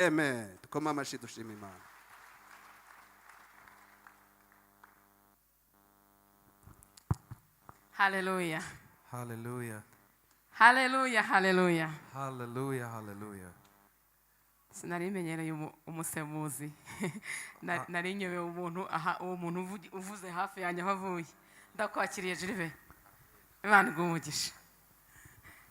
Amen. Tukoma amashyi dushima Imana. Hallelujah. Hallelujah. Hallelujah. Hallelujah. Hallelujah. Hallelujah. Sinari menyereye umusemuzi. Nari nyobe umuntu uwo muntu uvuze hafi yanjye havuye. Ndakwakiriye Jiribe. Imana igumugisha.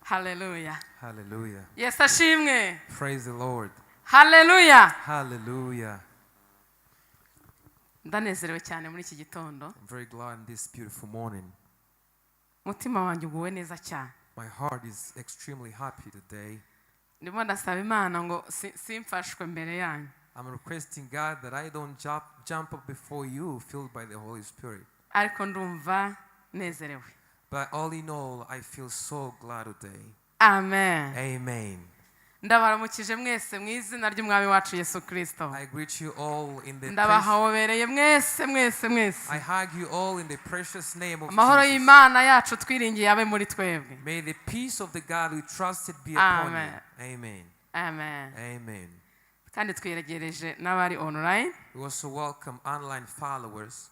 Hallelujah. Hallelujah. Yesu ashimwe. Praise the Lord. Hallelujah. Hallelujah. Ndanezerewe cyane muri iki gitondo. I'm very glad in this beautiful morning. Mutima wanjye uguwe neza cyane. My heart is extremely happy today. Ndimo ndasaba Imana ngo simfashwe mbere yanyu. I'm requesting God that I don't jump up before you filled by the Holy Spirit. Ariko ndumva nezerewe. But all in all, I feel so glad today. Amen. Amen. Ndabaramukije mwese mu izina ry'Umwami wacu Yesu Kristo. I greet you all in the Ndabahobereye mwese. I hug you all in the precious name of Amahoro Jesus. y'Imana yacu twiringiye abe muri twebwe. May the peace of the God we trusted be upon Amen. you. Amen. Amen. Amen. Kandi twiregereje n'abari online We also welcome online followers.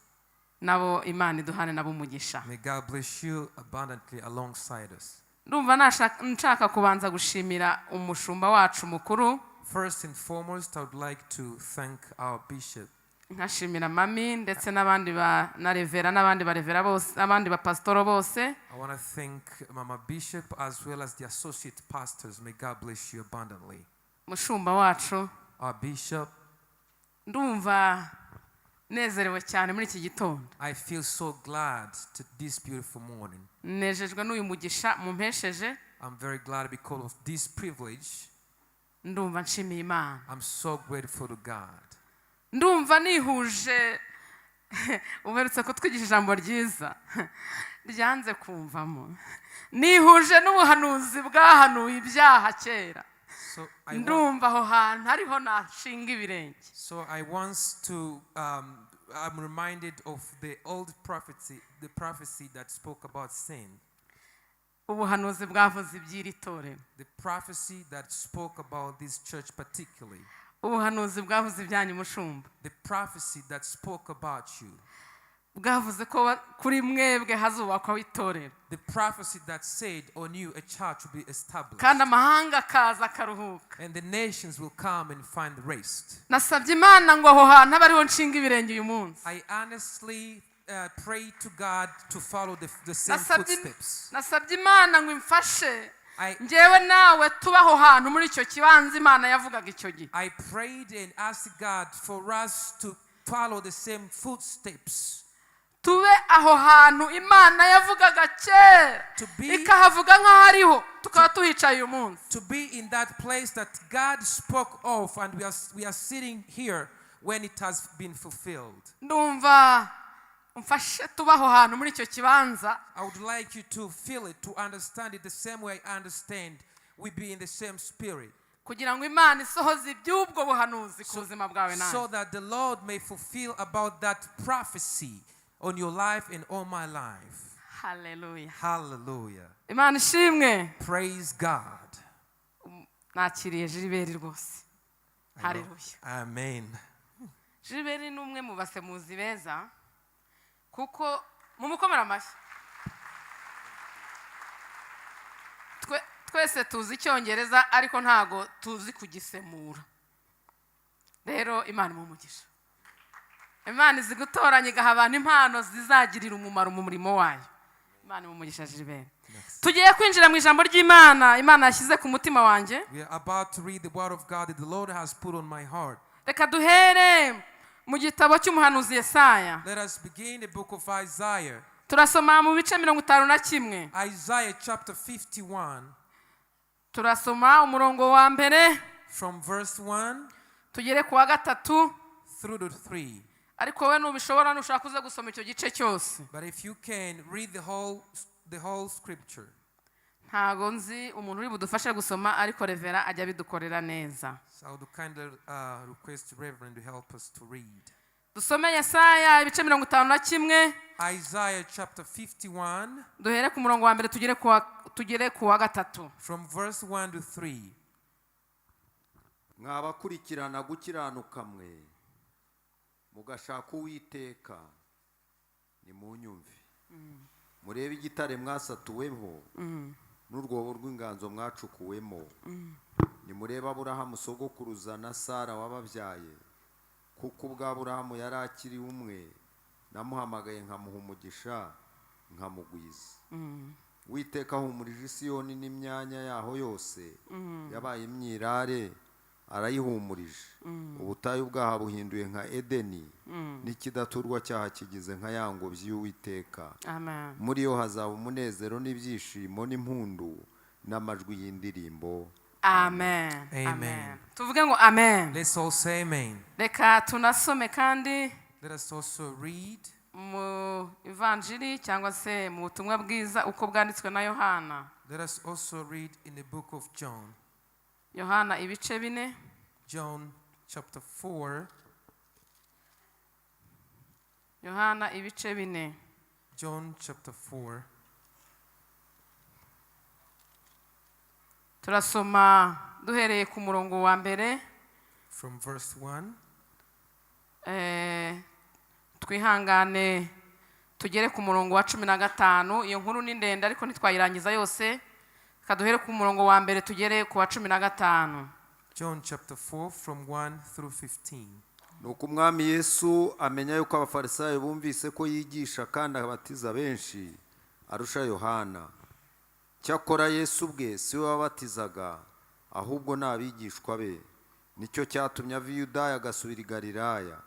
nabo Imana iduhane nabo umugisha. May God bless you abundantly alongside us. Ndumva nshaka kubanza gushimira umushumba wacu mukuru. First and foremost, I would like to thank our bishop. Nkashimira mami ndetse n'abandi na revera n'abandi barevera bose abandi ba pastor bose. I want to thank Mama Bishop as well as the associate pastors. May God bless you abundantly. Mushumba wacu Our bishop, ndumva nezerewe cyane muri iki gitondo. I feel so glad to this beautiful morning. Nejejwe n'uyu mugisha mumpesheje. I'm very glad because of this privilege. Ndumva nshimiye Imana. I'm so grateful to God. Ndumva nihuje uberutse kutwigisha ijambo ryiza ryanze kumvamo. Nihuje n'ubuhanuzi bwahanuye ibyaha kera. Ndumva aho hantu hariho nashinga ibirenge. So I want to I'm reminded of the old prophecy, the prophecy that spoke about sin. Ubuhanuzi bwavuze iby'iri torero. The prophecy that spoke about this church particularly. Ubuhanuzi bwavuze ibyanyu mushumba. The prophecy that spoke about you. Bwavuze ko kuri mwebwe hazubakwa itorero. The prophecy that said on you a church will be established. Kandi amahanga kaza karuhuka. And the nations will come and find rest. Nasabye Imana ngo aho hantu abariho nshinga ibirenge uyu munsi. I honestly pray to God to follow the same footsteps. Nasabye Imana ngo imfashe. Njewe nawe tubaho hantu muri icyo kibanza Imana yavugaga icyo gihe. I prayed and asked God for us to follow the same footsteps. Tube aho hantu Imana yavugaga kera ikahavuga nk'ahariho tukaba tuhicaye uyu munsi. To be in that place that God spoke of and we are sitting here when it has been fulfilled. Ndumva umfashe tubaho hantu muri icyo kibanza. I would like you to feel it, to understand it the same way I understand. We be in the same spirit. Kugira ngo Imana isohoze iby'ubwo buhanuzi ku buzima bwawe nawe. So that the Lord may fulfill about that prophecy on your life and on my life. Hallelujah. Hallelujah. Imana ishimwe. Praise God. Nakiriye Jiliberi rwose. Hallelujah. Amen. Jiliberi ni umwe mu basemuzi beza kuko mumukomera amashyi. Twese tuzi Icyongereza ariko ntago tuzi kugisemura. Rero Imana imumugisha. Imana izi gutoranya igaha abantu impano zizagirira umumaro mu murimo wayo. Imana imumugisha Jiliberi. Tugiye kwinjira mu ijambo ry'Imana Imana yashyize ku mutima wanjye. We are about to read the word of God that the Lord has put on my heart. Reka duhere mu gitabo cy'umuhanuzi Yesaya. Let us begin the book of Isaiah. Turasoma mu bice 51. Isaiah chapter 51. Turasoma umurongo wa mbere from verse 1 tugere ku wa gatatu through to 3. Ariko we nubishobora nushaka kuza gusoma icyo gice cyose. But if you can read the whole scripture. Ntago nzi umuntu uri budufashe gusoma ariko revera ajya bidukorera neza. So I would kindly request the Reverend to help us to read. Dusome Yesaya ibice 51. Isaiah chapter 51. Duhere ku murongo wa mbere tugere ku wa gatatu. From verse 1 to 3. mwabakurikirana gukiranuka mwe mugashaka Uwiteka nimunyumve murebe igitare mwasatuweho n'urwobo rw'inganzo mwacukuwemo nimurebe Aburahamu sogokuruza na Sara wababyaye kuko ubwa Aburahamu yari akiri umwe namuhamagaye nkamuha umugisha nkamugwiza Uwiteka ahumurije Siyoni n'imyanya yaho yose yabaye imyirare arayihumurije ubutayu bwaha buhinduye nka Edeni n'ikidaturwa cyaha kigize nka yangobyi y'Uwiteka muri yo hazaba umunezero n'ibyishimo n'impundu n'amajwi y'indirimbo. Amen. Amen. Tuvuge ngo amen. Let's all say amen. Reka tunasome kandi Let us also read mu Evanjiri cyangwa se mu butumwa bwiza uko bwanditswe na Yohana. Let us also read in the book of John. Yohana ibice 4. John chapter 4. Yohana ibice 4. John chapter 4. Turasoma duhereye ku murongo wa mbere. From verse 1. Twihangane tugere ku murongo wa 15. Iyo nkuru ni ndende ariko ntitwayirangiza yose. Kaduhere ku murongo wa mbere tugere ku wa 15. John chapter 4 from 1 through 15. Nuko umwami Yesu amenya yuko abafarisayo bumvise ko yigisha kandi abatiza benshi arusha Yohana. Cyakora Yesu bwe si we wabatizaga ahubwo n'abigishwa be. Nicyo cyatumye ava i Yudaya agasubira i Galilaya.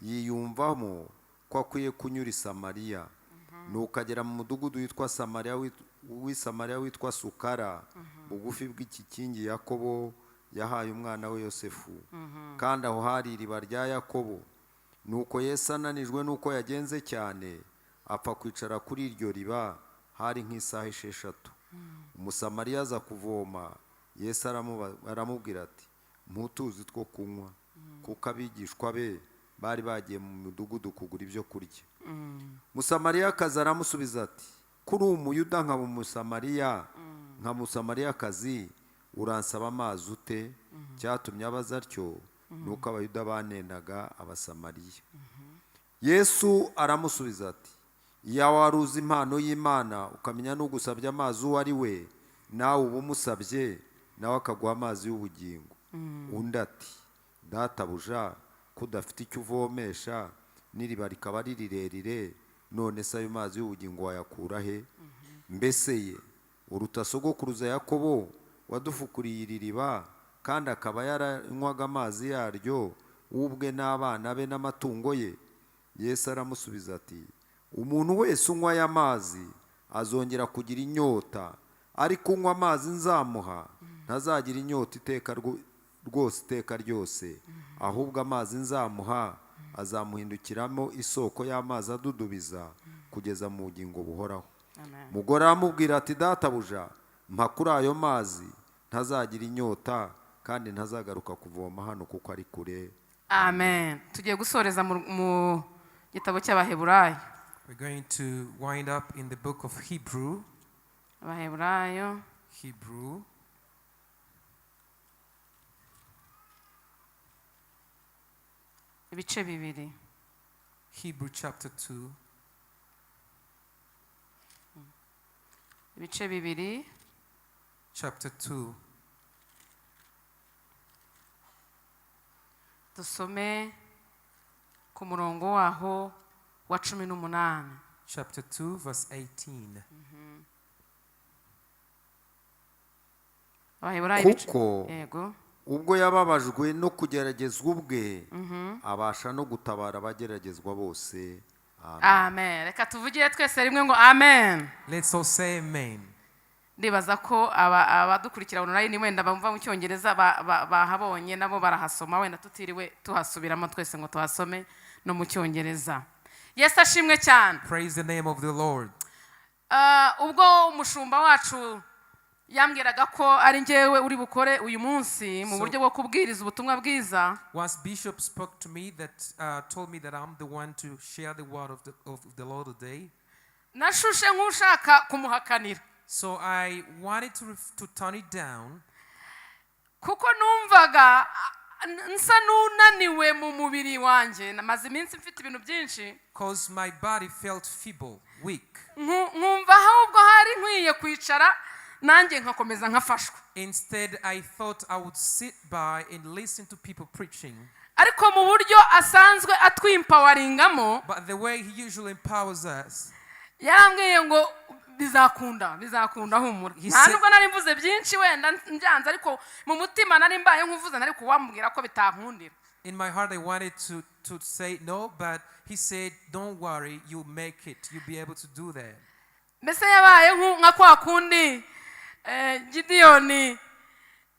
Yiyumvamo ko akwiye kunyura i Samariya. Nuko agera mu mudugudu witwa Samariya witwa Sukara bugufi bw'ikikingi Yakobo yahaye umwana we Yosefu. Kandi aho hari iriba rya Yakobo. Nuko Yesu ananijwe nuko yagenze cyane apfa kwicara kuri iryo riba hari nk'isaha 6. Umusamariya aza kuvoma. Yesu aramubwira ati mputuzi two kunywa kuko abigishwa be bari bagiye mu mudugudu kugura ibyo kurya. Musamariya kaza aramusubiza ati kuri umuyuda nkaba umusamariya nka musamariyakazi uransaba amazi ute? Cyatumye abaza atyo nuko abayuda banenaga abasamariya. Yesu aramusubiza ati iya waruzi impano y'Imana ukamenya n'ugusabye amazi uwo ari we nawe uba umusabye nawe akaguha amazi y'ubugingo. Undi ati databuja ko udafite icyo uvomesha n'iriba rikaba ari rirerire none se ayo mazi y'ubugingo wayakura he? Mbese ye uruta sogokuruza Yakobo wadufukuriye iri riba kandi akaba yaranywaga amazi yaryo ubwe n'abana be n'amatungo ye? Yesu aramusubiza ati umuntu wese unywa aya mazi azongera kugira inyota, ariko unywa amazi nzamuha ntazagira inyota iteka rwose iteka ryose, ahubwo amazi nzamuha azamuhindukiramo isoko y'amazi adudubiza kugeza mu bugingo buhoraho. Mugore aramubwira ati databuja mpa kuri ayo mazi ntazagira inyota kandi ntazagaruka kuvoma hano kuko ari kure. Amen. Tugiye gusoreza mu gitabo cy'Abaheburayo. We're going to wind up in the book of Hebrew. Abaheburayo. Hebrew. Ibice 2. Hebrew chapter 2. Ibice 2. Chapter 2. Dusome ku murongo waho wa 18. Chapter 2 verse 18. Kuko ubwo yababajwe no kugeragezwa ubwe abasha no gutabara abageragezwa bose. Amen. Reka tuvugire twese rimwe ngo amen. Let's all say amen. Ndibaza ko abadukurikira online wenda bamva mu cyongereza bahabonye nabo barahasoma wenda tutiriwe tuhasubiramo twese ngo tuhasome no mu cyongereza. Yesu ashimwe cyane. Praise the name of the Lord. Ubwo umushumba wacu yambwiraga ko ari ngewe uri bukore uyu munsi mu buryo bwo kubwiriza ubutumwa bwiza. Once Bishop spoke to me that told me that I'm the one to share the word of the Lord today. Nashushe nk'ushaka kumuhakanira. So I wanted to turn it down. kuko numvaga nsa n'unaniwe mu mubiri wanjye namaze iminsi mfite ibintu byinshi because my body felt feeble, weak. nkumva ahubwo hari nkwiye kwicara nanjye nkakomeza nkafashwa. Instead, I thought I would sit by and listen to people preaching. ariko mu buryo asanzwe atwimpawaringamo, But the way he usually empowers us, yarambwiye ngo bizakunda humura. Nta nubwo nari mvuze byinshi wenda mbyanze, ariko mu mutima nari mbaye nk'uvuze nari kuwambwira ko bitankundira. in my heart I wanted to say no, but he said, don't worry, you'll make it. You'll be able to do that. Mbese yabaye nka kwa kundi Gideyoni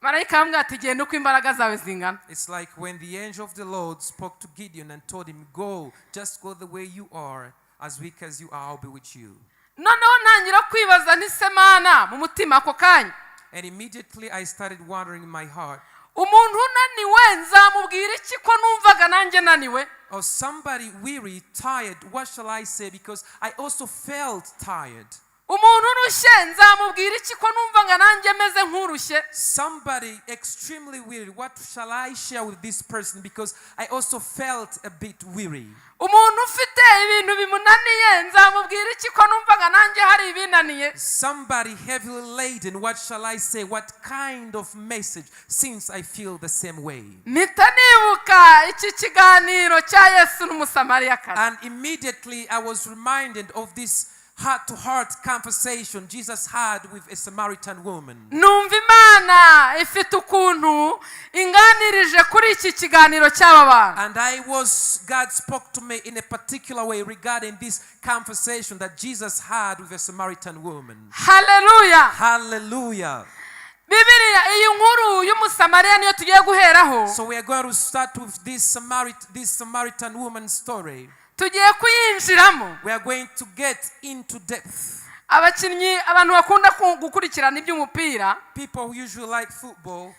marayika ambwira ati genda uko imbaraga zawe zingana. It's like when the angel of the Lord spoke to Gideon and told him, go, just go the way you are, as weak as you are, I'll be with you. Noneho ntangira kwibaza n'isemana mu mutima ako kanya. And immediately I started wondering in my heart, umuntu unaniwe nzamubwira iki ko numvaga nanjye naniwe? or somebody weary, tired, what shall I say? Because I also felt tired. umuntu urushye nzamubwira iki ko numvaga nanjye meze nk'urushye? Somebody extremely weary, what shall I share with this person? Because I also felt a bit weary. umuntu ufite ibintu bimunaniye nzamubwira iki ko numvaga nanjye hari ibinaniye? Somebody heavily laden, what shall I say? What kind of message, since I feel the same way? mpita nibuka iki kiganiro cya Yesu n'umusamariyakazi. And immediately I was reminded of this heart-to-heart conversation Jesus had with a Samaritan woman. numva Imana ifite ukuntu inganirije kuri iki kiganiro cy'aba bantu. And God spoke to me in a particular way regarding this conversation that Jesus had with a Samaritan woman. Haleluya. Hallelujah. Bibiliya iyi nkuru y'umusamariya niyo tugiye guheraho. So we are going to start with this Samaritan woman's story. tugiye kuyinjiramo. We are going to get into depth. abantu bakunda gukurikirana iby'umupira, People who usually like football,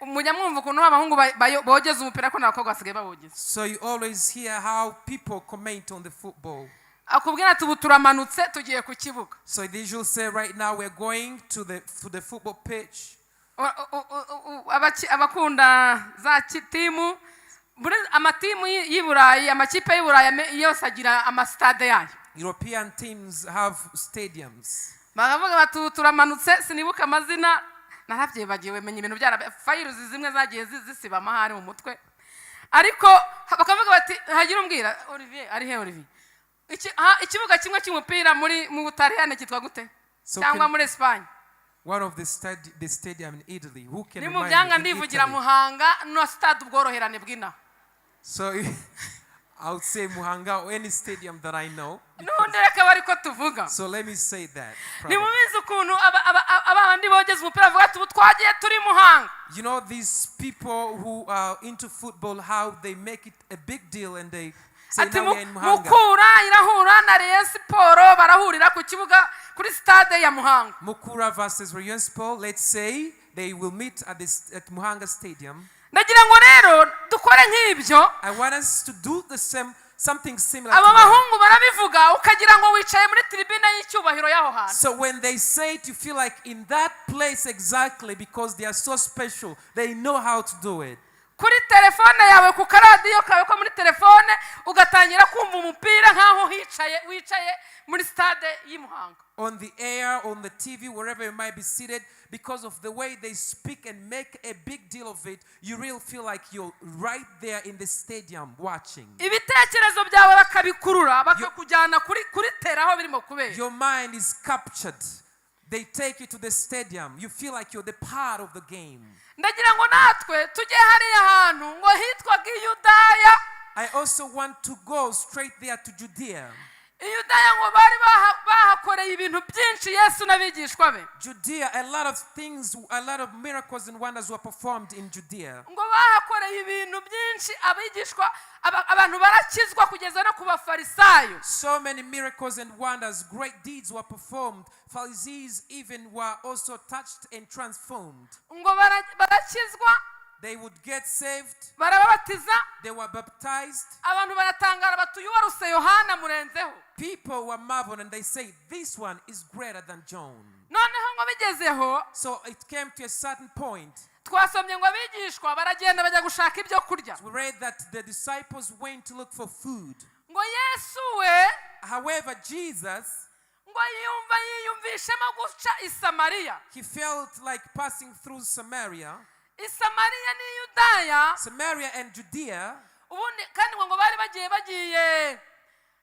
mujya mwumva ukuntu abahungu bogeza umupira ko n'abakobwa basigaye bawogeza. so you always hear how people comment on the football. akubwira ati ubu turamanutse tugiye ku kibuga. So they usually say right now we're going to the football pitch. abakunda za timu, amatimu y'i Burayi, amakipe y'i Burayi yose agira amasitade yayo. European teams have stadiums. bakavuga bati turamanutse, sinibuka amazina narabyibagiwe, menya ibintu fayiro zimwe zagiye zisiba amahari mu mutwe, ariko bakavuga bati hagira umbwira Olivier ari he? Olivier, ikibuga kimwe cy'umupira mu Butaliyani kitwa gute? cyangwa muri Espagne? One of the stadium in Italy. Who can ni mu remind byanga me in ndivugira Italy? Muhanga no stade ubworoherane bw'ina. So I would say Muhanga or any stadium that I know. Nundi reka bari ko tuvuga. So let me say that. Ni mubizi ukuntu abandi bogeza umupira bavuga ati twagiye turi Muhanga. You know these people who are into football, how they make it a big deal and they say ati now we're in Muhanga. Mukura irahura na Rayon Sport barahurira ku kibuga kuri stade ya Muhanga. Mukura versus Rayon Sport, let's say they will meet at Muhanga Stadium. Ndagira ngo rero dukore nk'ibyo. I want us to do the same, something similar. Aba bahungu barabivuga ukagira ngo wicaye muri tribune y'icyubahiro yaho hantu. So when they say it, you feel like in that place exactly because they are so special. They know how to do it. Kuri telefone yawe ku karadiyo kawe ko muri telefone ugatangira kumva umupira nkaho wicaye muri stade y'Imuhanga. On the air, on the TV, wherever you might be seated, because of the way they speak and make a big deal of it, you really feel like you're right there in the stadium watching. Ibitekerezo byawe bakabikurura bakakujyana kuri tera aho birimo kubera. Your mind is captured. They take you to the stadium. You feel like you're the part of the game. Ndagira ngo natwe tujye hariya hantu ngo hitwaga Yudaya. I also want to go straight there to Judea. Yudaya ngo bari bahakoreye ibintu byinshi Yesu n'abigishwa be. Judea, a lot of things, a lot of miracles and wonders were performed in Judea. Ngo bahakoreye ibintu byinshi abigishwa abantu barakizwa kugeza no ku bafarisayo. So many miracles and wonders, great deeds were performed. Pharisees even were also touched and transformed. Ngo barakizwa they would get saved. barababatiza They were baptized. abantu baratangara bati uyu waruse Yohana murenzeho. People were marveled and they say, this one is greater than John. Noneho ngo bigezeho So it came to a certain point. twasomye ngo abigishwa baragenda bajya gushaka ibyo kurya. We read that the disciples went to look for food. Ngo Yesu we However, Jesus, ngo yiyumvishemo guca i Samariya. he felt like passing through Samaria. I Samariya ni Yudaya. Samaria and Judea, Ubundi kandi ngo bari bagiye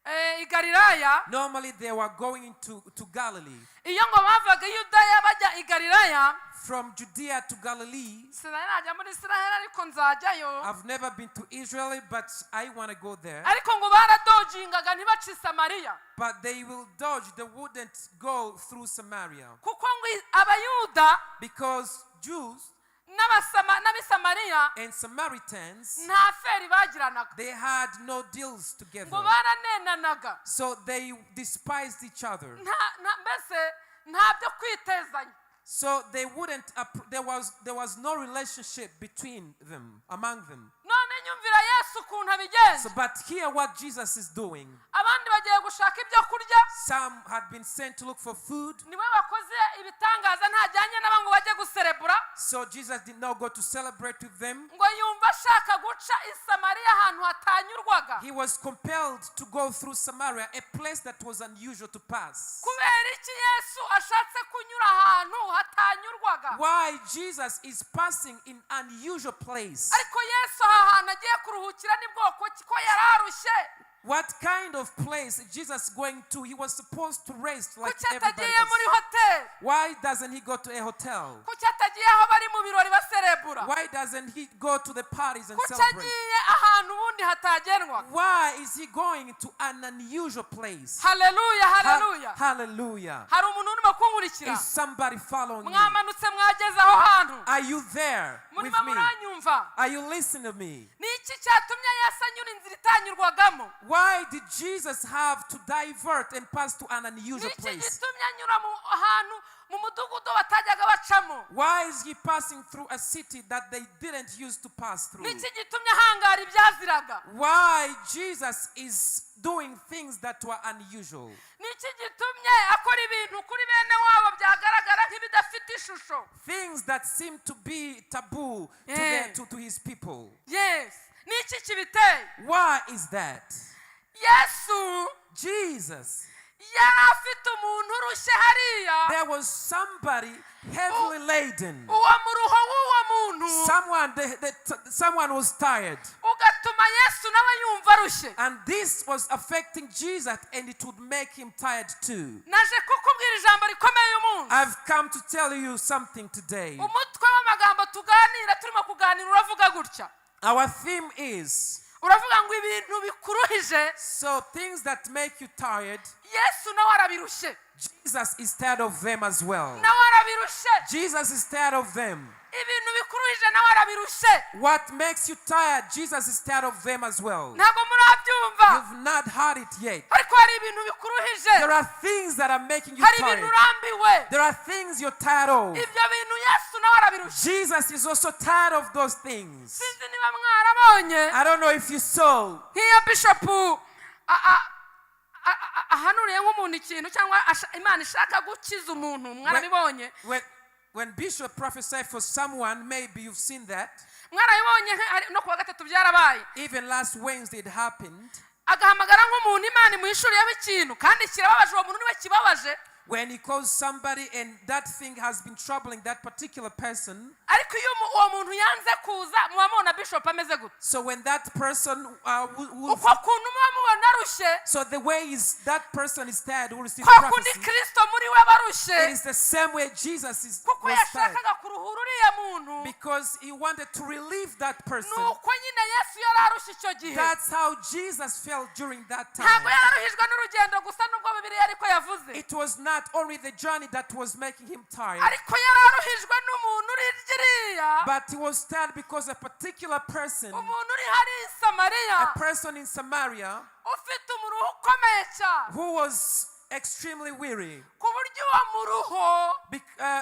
i Galilaya. normally they were going to Galilee. Iyo ngo bavaga i Yudaya bajya i Galilaya. From Judea to Galilee. Sinajya muri Israel ariko nzajyayo. I've never been to Israel, but I want to go there. Ariko ngo baradojingaga ntibace i Samariya. But they will dodge, they wouldn't go through Samaria. Kuko ngo abayuda Because Jews n'abisamariya and Samaritans, nta feri bagiranaga. they had no deals together. Ngo baranenanaga. So they despised each other. Mbese nta byo kwitezanya. So they wouldn't, there was no relationship between them, among them. None nyumvira Yesu ukuntu abigenza. So, but here what Jesus is doing, Abandi bagiye gushaka ibyo kurya. some had been sent to look for food. Niwe wakoze ibitangaza ntajyanye n'aba ngo bajye guserebura. So Jesus did not go to celebrate with them. Ngo yumva ashaka guca i Samariya ahantu hatanyurwaga. He was compelled to go through Samaria, a place that was unusual to pass. Kubera iki Yesu ashatse kunyura ahantu hatanyurwaga. Why Jesus is passing in unusual place? Ariko Yesu ahantu agiye kuruhukira ni bwoko ki ko yararushye. What kind of place Jesus going to? He was supposed to rest like Kuki everybody atagiye muri else. hoteli? Why doesn't he go to a hotel? Kuki atagiye aho bari mu birori baserebura? Why doesn't he go to the parties and Kuki celebrate? agiye ahantu ubundi hatagenwaga? Why is he going to an unusual place? Haleluya, haleluya. Hallelujah. Hari umuntu urimo kunkurikira? Is somebody following me? Mwamanutse mwageze aho hantu? Are you there with Murimo me? muranyumva? Are you listening to me? Ni iki cyatumye Yesu anyura inzira itanyurwagamo? Why did Jesus have to divert and pass to an Ni unusual iki place? gitumye anyura ahantu mu mudugudu batajyaga bacamo? Why is he passing through a city that they didn't used to pass through? Ni iki gitumye ahangara ibyaziraga? Why Jesus is doing things that were unusual? Ni iki gitumye akora ibintu kuri bene wabo byagaragara nk'ibidafite ishusho? Things that seem to be taboo to his people. Yes. Ni iki kibiteye? Why is that? Yesu Jesus, yari afite umuntu urushye hariya. there was somebody heavily laden. Uwo muruho w'uwo muntu Someone was tired. ugatuma Yesu nawe yumva arushye. And this was affecting Jesus, and it would make him tired too. Naje kukubwira ijambo rikomeye uyu munsi. I've come to tell you something today. Umutwe w'amagambo tuganira turimo kuganira uravuga gutya. Our theme is, Uravuga ngo ibintu bikuruhije. so things that make you tired, Yesu nawe arabirushye. Jesus is tired of them as well. Nawe arabirushye. Jesus is tired of them. Ibintu bikuruhije nawe arabirushye. What makes you tired, Jesus is tired of them as well. Ntabwo murabyumva. You've not heard it yet. Ariko hari ibintu bikuruhije. There are things that are making you Hari ibintu tired. urambiwe. There are things you're tired of. Ibyo bintu Yesu nawe arabirushye. Jesus is also tired of those things. Sinzi niba mwarabonye. I don't know if you saw. Nk'iyo bishopu ahanuriye nk'umuntu ikintu cyangwa Imana ishaka gukiza umuntu mwarabibonye. When Bishop prophesied for someone, maybe you've seen that. Mwarabibonye no kuwa gatatu byarabaye. Even last Wednesday it happened. Agahamagara nk'umuntu Imana imwishuriyeho ikintu kandi kirababaje uwo muntu niwe kibabaje. When he calls somebody and that thing has been troubling that particular person. Ariko iyo uwo muntu yanze kuza mubamubona Bishop ameze gute? So when that person uko kuntu mubamubona arushye. So the way that person is tired will receive Kwa kundi prophecy. Kristo muri we barushye. It is the same way Jesus is Kuko was tired. yashakaga kuruhura uriya muntu. Because he wanted to relieve that person. Nuko nyine Yesu yari arushye icyo gihe. That's how Jesus felt during that Ntabwo time. yararuhijwe n'urugendo gusa nubwo Bibiliya ariko yavuze. It was not only the journey that was making him tired. Ariko yararuhijwe n'umuntu uri Giriya. But he was tired because a particular person, Umuntu uri hari i Samariya. a person in Samaria, Ufite umuruho ukomeye cyane. who was extremely weary. ku buryo uwo muruho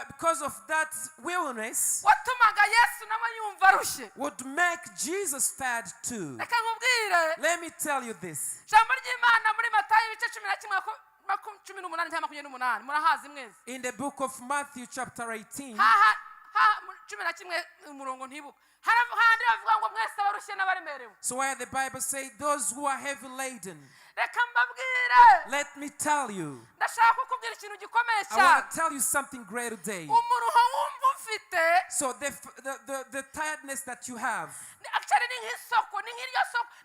Because of that weariness watumaga Yesu nawe yumva arushye. would make Jesus tired too. Reka nkubwire Let me tell you this. ijambo ry'Imana muri Matayo ibice 11:18 cyangwa 28 murahazi mwese. In the book of Matthew chapter 18, ha 11 umurongo ntibuka handi bavuga ngo mwese abarushye n'abaremerewe. so where the Bible says, those who are heavy laden, Reka mbabwire let me tell you, ndashaka kukubwira ikintu gikomeye I cyane. want to tell you something great today. Umuruho wumva ufite So the tiredness that you have, actually ni nk'isoko, ni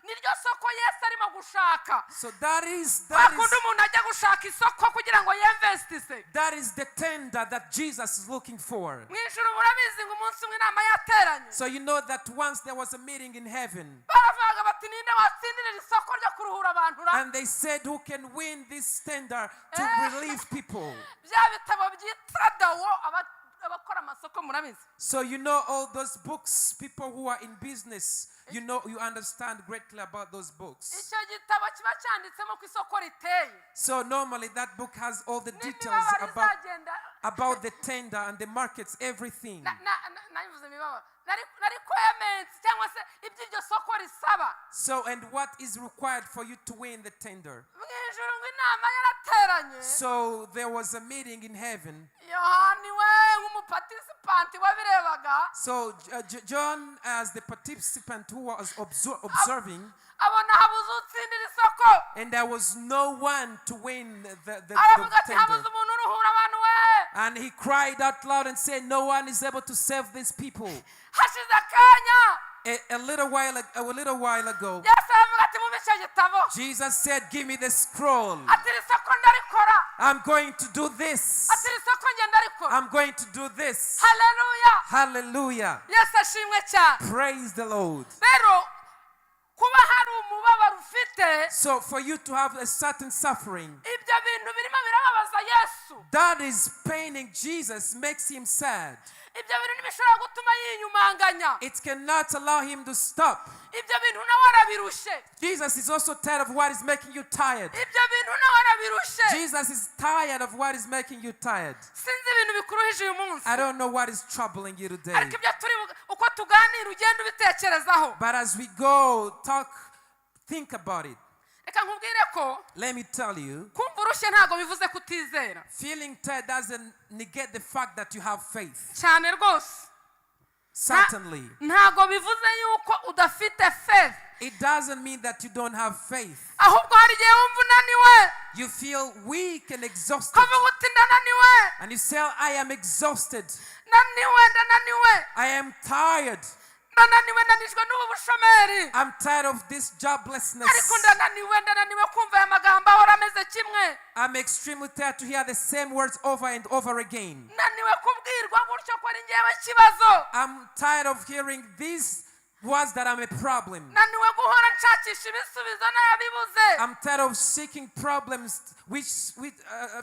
niryo soko Yesu arimo gushaka. so that is Bakunda umuntu ajya gushaka isoko kugira ngo yinvestise. the tender that Jesus is looking for. Mw'ijuru murabizi ngo umunsi umwe inama yateranye. So you know that once there was a meeting in heaven, Baravuga bati ninde watsindira isoko ryo kuruhura abantu ra? and they said, who can win this tender to relieve people? Bya bitabo byitwa dawo abakora amasoko murabizi. So you know all those books, people who are in business, you know, you understand greatly about those books. Icyo gitabo kiba cyanditsemo ku isoko riteye. So normally that book has all the details N'imibabaro izagenda. about the tender and the markets, everything. Nayivuze imibabaro. Requirements cyangwa se ibyo iryo soko risaba. So, and what is required for you to win the tender? Mw'ijuru ngo inama yarateranye. So there was a meeting in heaven. Yohana we nk'umuparticipant wabirebaga. So John, as the participant who was observing, Abona habuze utsindira isoko. and there was no one to win the Aravuga ati habuze tender. umuntu uruhura abantu we. And he cried out loud and said, no one is able to save these people. Hashize akanya. A little while ago, Yesu aravuga ati mumpe icyo gitabo. Jesus said, give me the scroll. Ati iri soko ndarikora. I'm going to do this. Ati iri soko nge ndarikora. I'm going to do this. Hallelujah. Hallelujah. Yesu ashimwe cyane. Praise the Lord. Rero kuba hari umubabaro ufite. So for you to have a certain suffering, Ibyo bintu birimo birababaza Yesu. that is paining Jesus, makes him sad. Ibyo bintu ntibishobora gutuma yiyumanganya. It cannot allow him to stop. Ibyo bintu nawe arabirushe. Jesus is also tired of what is making you tired. Ibyo bintu nawe arabirushe. Jesus is tired of what is making you tired. Sinzi ibintu bikuruhije uyu munsi. I don't know what is troubling you today. Ariko ibyo turi uko tuganira ugenda ubitekerezaho. But as we go, think about it. Reka nkubwire ko Let me tell you, kumva urushye ntabwo bivuze kutizera. feeling tired doesn't negate the fact that you have faith. Cyane rwose. Certainly. Ntabwo bivuze yuko udafite faith. It doesn't mean that you don't have faith. Ahubwo hari igihe wumva unaniwe. You feel weak and exhausted. Ukavuga uti ndananiwe. And you say, I am exhausted. Ndananiwe. I am tired. Nanijwe n'ubu bushomeri. I'm tired of this joblessness. Ariko ndananiwe kumva aya magambo ahora ameze kimwe. I'm extremely tired to hear the same words over and over again. Naniwe kubwirwa gutyo ko ari njyewe ikibazo. I'm tired of hearing these words that I'm a problem. Naniwe guhora nshakisha ibisubizo narabibuze. I'm tired of seeking problems,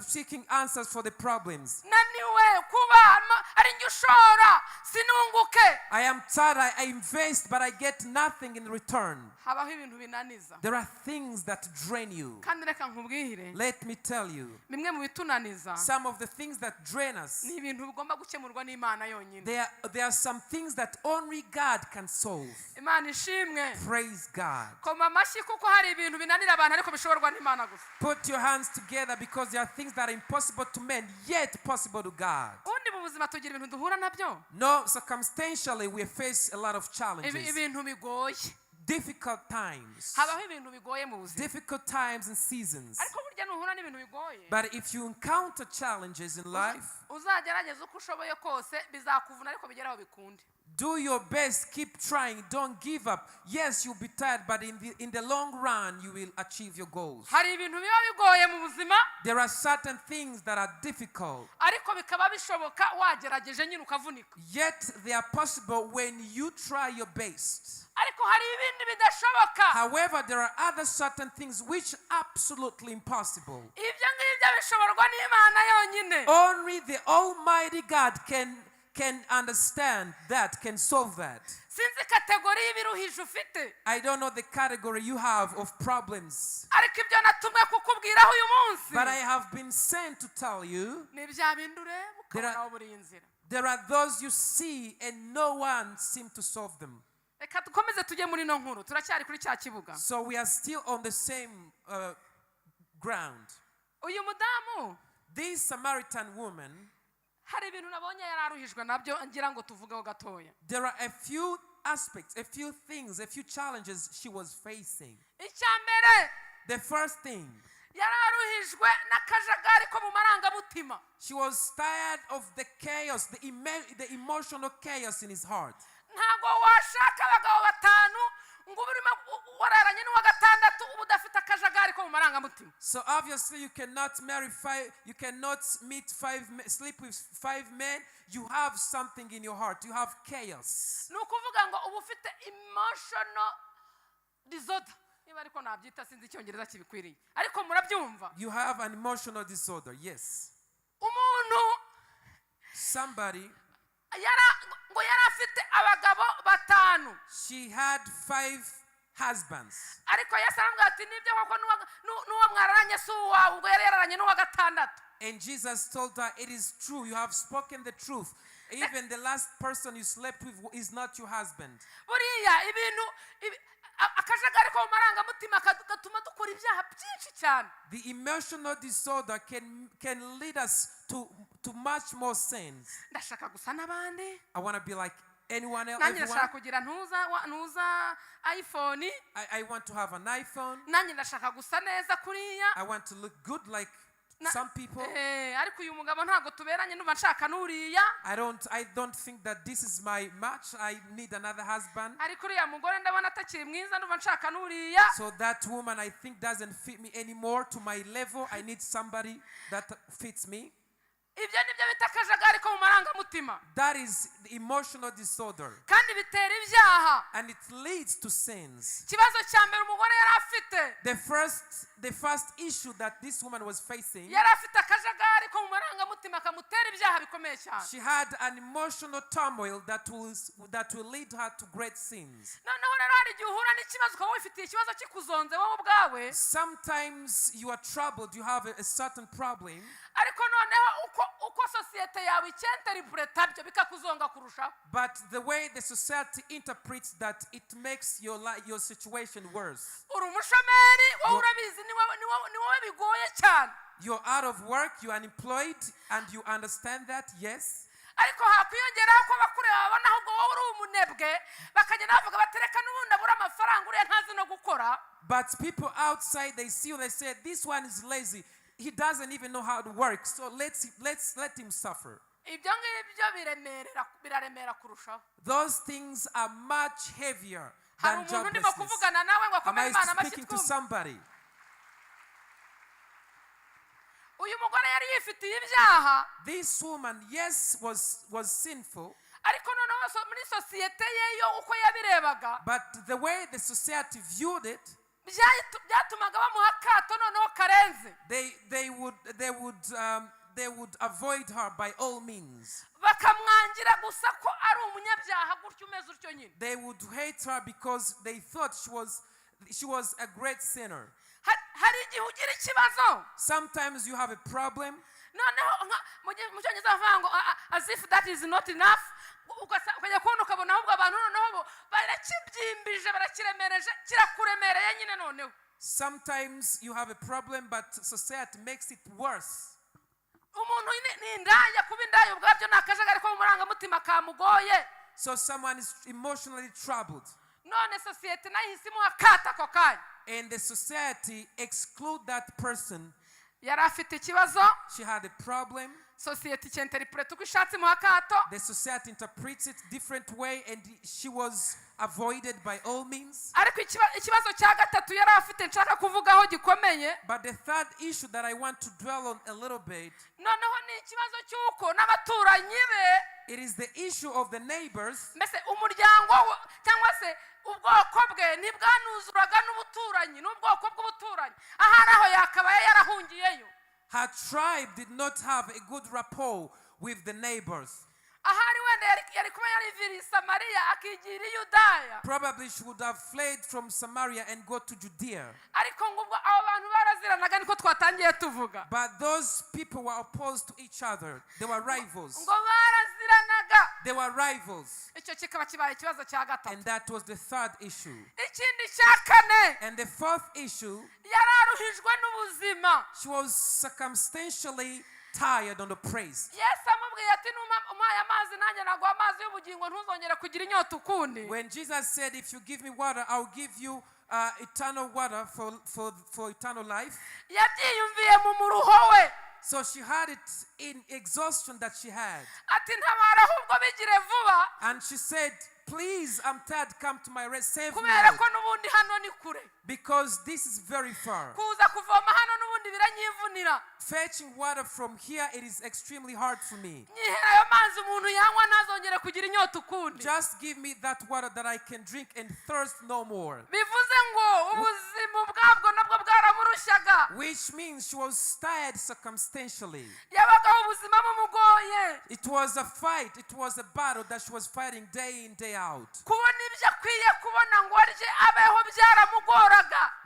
seeking answers for the problems. Naniwe kuba ari njye ushora sinunguke. I am tired. I invest, but I get nothing in return. Habaho ibintu binaniza. There are things that drain you. Kandi reka nkubwire. Let me tell you, Bimwe mu bitunaniza. some of the things that drain us, Ni ibintu bigomba gukemurwa n'Imana yonyine. there are some things that only God can solve. Imana ishimwe. Praise God. Koma amashyi kuko hari ibintu binanira abantu ariko bishoborwa n'Imana gusa. Put your hands together because there are things that are impossible to men, yet possible to God. Ubundi mu buzima tugira ibintu duhura nabyo. No, circumstantially, we face a lot of challenges. Ibintu bigoye. Difficult times. Habaho ibintu bigoye mu buzima. Difficult times and seasons. Ariko burya nuhura n'ibintu bigoye. But if you encounter challenges in life, Uzagerageza uko ushoboye kose bizakuvuna ariko bigeraho bikunde. do your best, keep trying, don't give up. Yes, you'll be tired, but in the long run, you will achieve your goals. Hari ibintu biba bigoye mu buzima. There are certain things that are difficult, Ariko bikaba bishoboka wagerageje nyine ukavunika. yet they are possible when you try your best. Ariko hari ibindi bidashoboka. However, there are other certain things which are absolutely impossible. Ibyo ngibyo bishoborwa n'Imana yonyine. Only the Almighty God can can understand that, can solve that. sinzi kategori y'ibiruhije ufite I don't know the category you have of problems, ariko ibyo natumwe kukubwiraho uyu munsi but I have been sent to tell you ni bya bindi ureba There are- ukabona buri inzira. there are those you see and no one seems to solve them. Reka dukomeze tujye muri no nkuru turacyari kuri cya kibuga. So we are still on the same ground. Uyu mudamu This Samaritan woman, hari ibintu nabonye yararuhijwe nabyo ngira ngo tuvugeho gatoya. there are a few aspects, a few things, a few challenges she was facing. Icya mbere The first thing, yararuhijwe n'akajagari ko mu marangamutima. she was tired of the chaos, the emotional chaos in his heart. Ntago washaka abagabo batanu ngo urimo wararanye n'uwa gatandatu uba udafite akajagari ko mu marangamutima. So obviously you cannot sleep with 5 men. You have something in your heart. You have chaos. Ni ukuvuga ngo uba ufite emotional disorder. Niba ariko nabyita sinzi icyongereza kibikwiriye. Ariko murabyumva. You have an emotional disorder, yes. Umuntu Somebody, ngo yari afite abagabo batanu. she had 5 husbands. Ariko Yesu arambwira ati nibyo koko n'uwo mwararanye si uwawe ubwo yari yararanye n'uwa gatandatu. And Jesus told her, it is true, you have spoken the truth. Even the last person you slept with is not your husband. Buriya akajagari ko mu marangamutima gatuma dukora ibyaha byinshi cyane. The emotional disorder can lead us to much more sins. Ndashaka gusa n'abandi. I want to be like anyone else. Nanjye ndashaka kugira ntuza iPhone. I want to have an iPhone. Nanjye ndashaka gusa neza kuriya. I want to look good like some people. Ariko uyu mugabo ntago tuberanye numva nshaka n'uriya. I don't think that this is my match. I need another husband. Ariko uriya mugore ndabona atakiri mwiza numva nshaka n'uriya. So that woman I think doesn't fit me anymore to my level. I need somebody that fits me. Ibyo nibyo bita akajagari ko mu marangamutima. That is the emotional disorder. Kandi bitera ibyaha. And it leads to sins. Ikibazo cya mbere umugore yari afite. The first issue that this woman was facing, Yari afite akajagari ko mu marangamutima kamutera ibyaha bikomeye cyane. she had an emotional turmoil that will lead her to great sins. Noneho rero hari igihe uhura n'ikibazo ukaba wifitiye ikibazo kikuzonze wowe ubwawe. Sometimes you are troubled, you have a certain problem. Ariko noneho uko sosiyete yawe icyenterinterpreta byo bikakuzonga kurushaho. But the way the society interprets that, it makes your situation worse. Uri umushomeri wowe urabizi ni wowe bigoye cyane. You're out of work, you're unemployed, and you understand that, yes. Ariko hakwiyongeraho ko bakureba babona ahubwo wowe uri umunebwe bakagenda bavuga batereka n'ubundi abura amafaranga uriya ntazi no gukora. But people outside, they see you, they say, this one is lazy. He doesn't even know how to work, so let's let him suffer. Ibyo ngibyo biraremera kurushaho. Those things are much heavier Hari than umuntu ndimo joblessness. kuvugana nawe ngo Am akomere I Imana speaking to amashyi. somebody? Uyu mugore yari yifitiye ibyaha. This woman, yes, was sinful, Ariko noneho muri sosiyete ye yo uko yabirebaga but the way the society viewed it, byatumaga bamuha akato noneho karenze. they would avoid her by all means. Bakamwangira gusa ko ari umunyabyaha gutyo umeze utyo nyine. They would hate her because they thought she was a great sinner. Hari igihe ugira ikibazo. Sometimes you have a problem. Noneho mu cyongereza bavuga ngo as if that is not enough. Ukajya kubona ukabona ahubwo abantu noneho barakibyimbije barakiremereje kirakuremereye nyine noneho. Sometimes you have a problem, but society makes it worse. Umuntu ni indaya kuba indaya ubwabyo ni akajagari ko mu marangamutima kamugoye. So someone is emotionally troubled. None sosiyete nayo ihisimuha akato ako kanya. And the society exclude that person. Yari afite ikibazo. She had a problem. Sosiyete icyenterinterpreta uko ishatse mu akato. The society interprets it different way, and she was avoided by all means. Ariko ikibazo cya gatatu yari afite nshaka kuvugaho gikomeye. But the third issue that I want to dwell on a little bit, noneho ni ikibazo cy'uko n'abaturanyi be. It is the issue of the neighbors. Mbese umuryango cyangwa se ubwoko bwe ntibwanuzuraga n'ubuturanyi n'ubwoko bw'ubuturanyi. Ahari aho yakabaye yarahungiyeyo. Her tribe did not have a good rapport with the neighbors. ahari wenda yari kuba yariviriye Samariya akigira i Yudaya, Probably she would have fled from Samaria and go to Judea. ariko ngo ubwo abo bantu baraziranaga niko twatangiye tuvuga, But those people were opposed to each other. They were rivals. ngo baraziranaga. They were rivals. Icyo kikaba kibaye ikibazo cya And gatatu. that was the third issue. Ikindi cya kane, And the fourth issue, yararuhijwe n'ubuzima. she was circumstantially tired on the praise. Yesu amubwiye ati umpaye amazi nanjye naguha amazi y'ubugingo ntuzongere kugira inyota ukundi. When Jesus said, if you give me water, I'll give you eternal water for eternal life. Yabyiyumviye mu muruho we. So she had it in exhaustion that she had. Ati ntabara ahubwo bigire vuba, And she said, please, I'm tired, come to my rest, save me, kubera Lord, ko n'ubundi hano ni kure. because this is very far. Kuza kuvoma hano n'ubundi biranyivunira. Fetching water from here, it is extremely hard for me. Nyihera ayo mazi umuntu yanywa ntazongere kugira inyota ukundi. Just give me that water that I can drink and thirst no more. Bivuze ngo ubuzima ubwabwo nabwo bwaramurushyaga. Which means she was tired circumstantially. Yabagaho ubuzima bumugoye. It was a fight, it was a battle that she was fighting day in, day out. Kubona ibyo akwiye kubona ngo arye abeho byaramugoraga.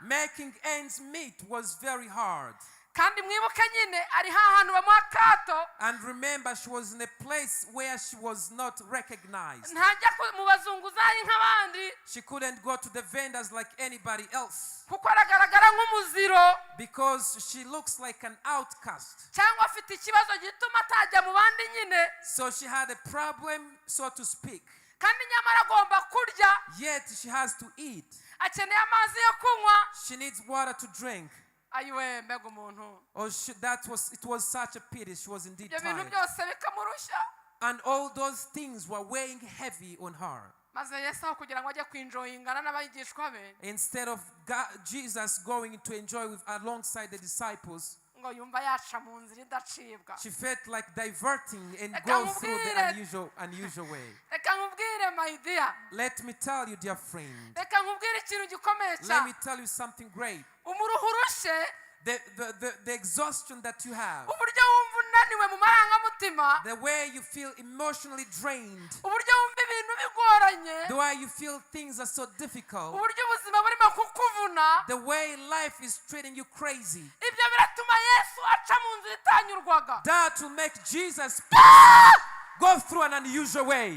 Making ends meet was very hard. Kandi mwibuke nyine ari hahantu bamuha akato. And remember, she was in a place where she was not recognized. Ntajya mu bazunguzayi nk'abandi. She couldn't go to the vendors like anybody else. Kuko aragaragara nk'umuziro. Because she looks like an outcast. Cyangwa afite ikibazo gituma atajya mu bandi nyine. So she had a problem, so to speak. Kandi nyamara agomba kurya. Yet she has to eat. Akeneye amazi yo kunywa. She needs water to drink. Ayiwe mbega umuntu. It was such a pity. She was indeed Ibyo bintu tired. byose bikamurushya. And all those things were weighing heavy on her. Maze Yesu aho kugira ngo ajye kwinjoyingana n'abigishwa be. Instead of Jesus going to enjoy alongside the disciples, Ngo yumva yaca mu nzira idacibwa. she felt like diverting and go through the unusual way. Reka nkubwire my dear. Let me tell you, dear friend. Reka nkubwire ikintu gikomeye Let cyane. me tell you something great. Umuruhu urushe. The exhaustion that you have, Uburyo wumva unaniwe mu marangamutima. the way you feel emotionally drained, Uburyo wumva ibintu bigoranye. the way you feel things are so difficult, Uburyo ubuzima burimo kukuvuna. the way life is treating you crazy. Ibyo biratuma Yesu aca mu nzira itanyurwaga. That will make Jesus go through an unusual way.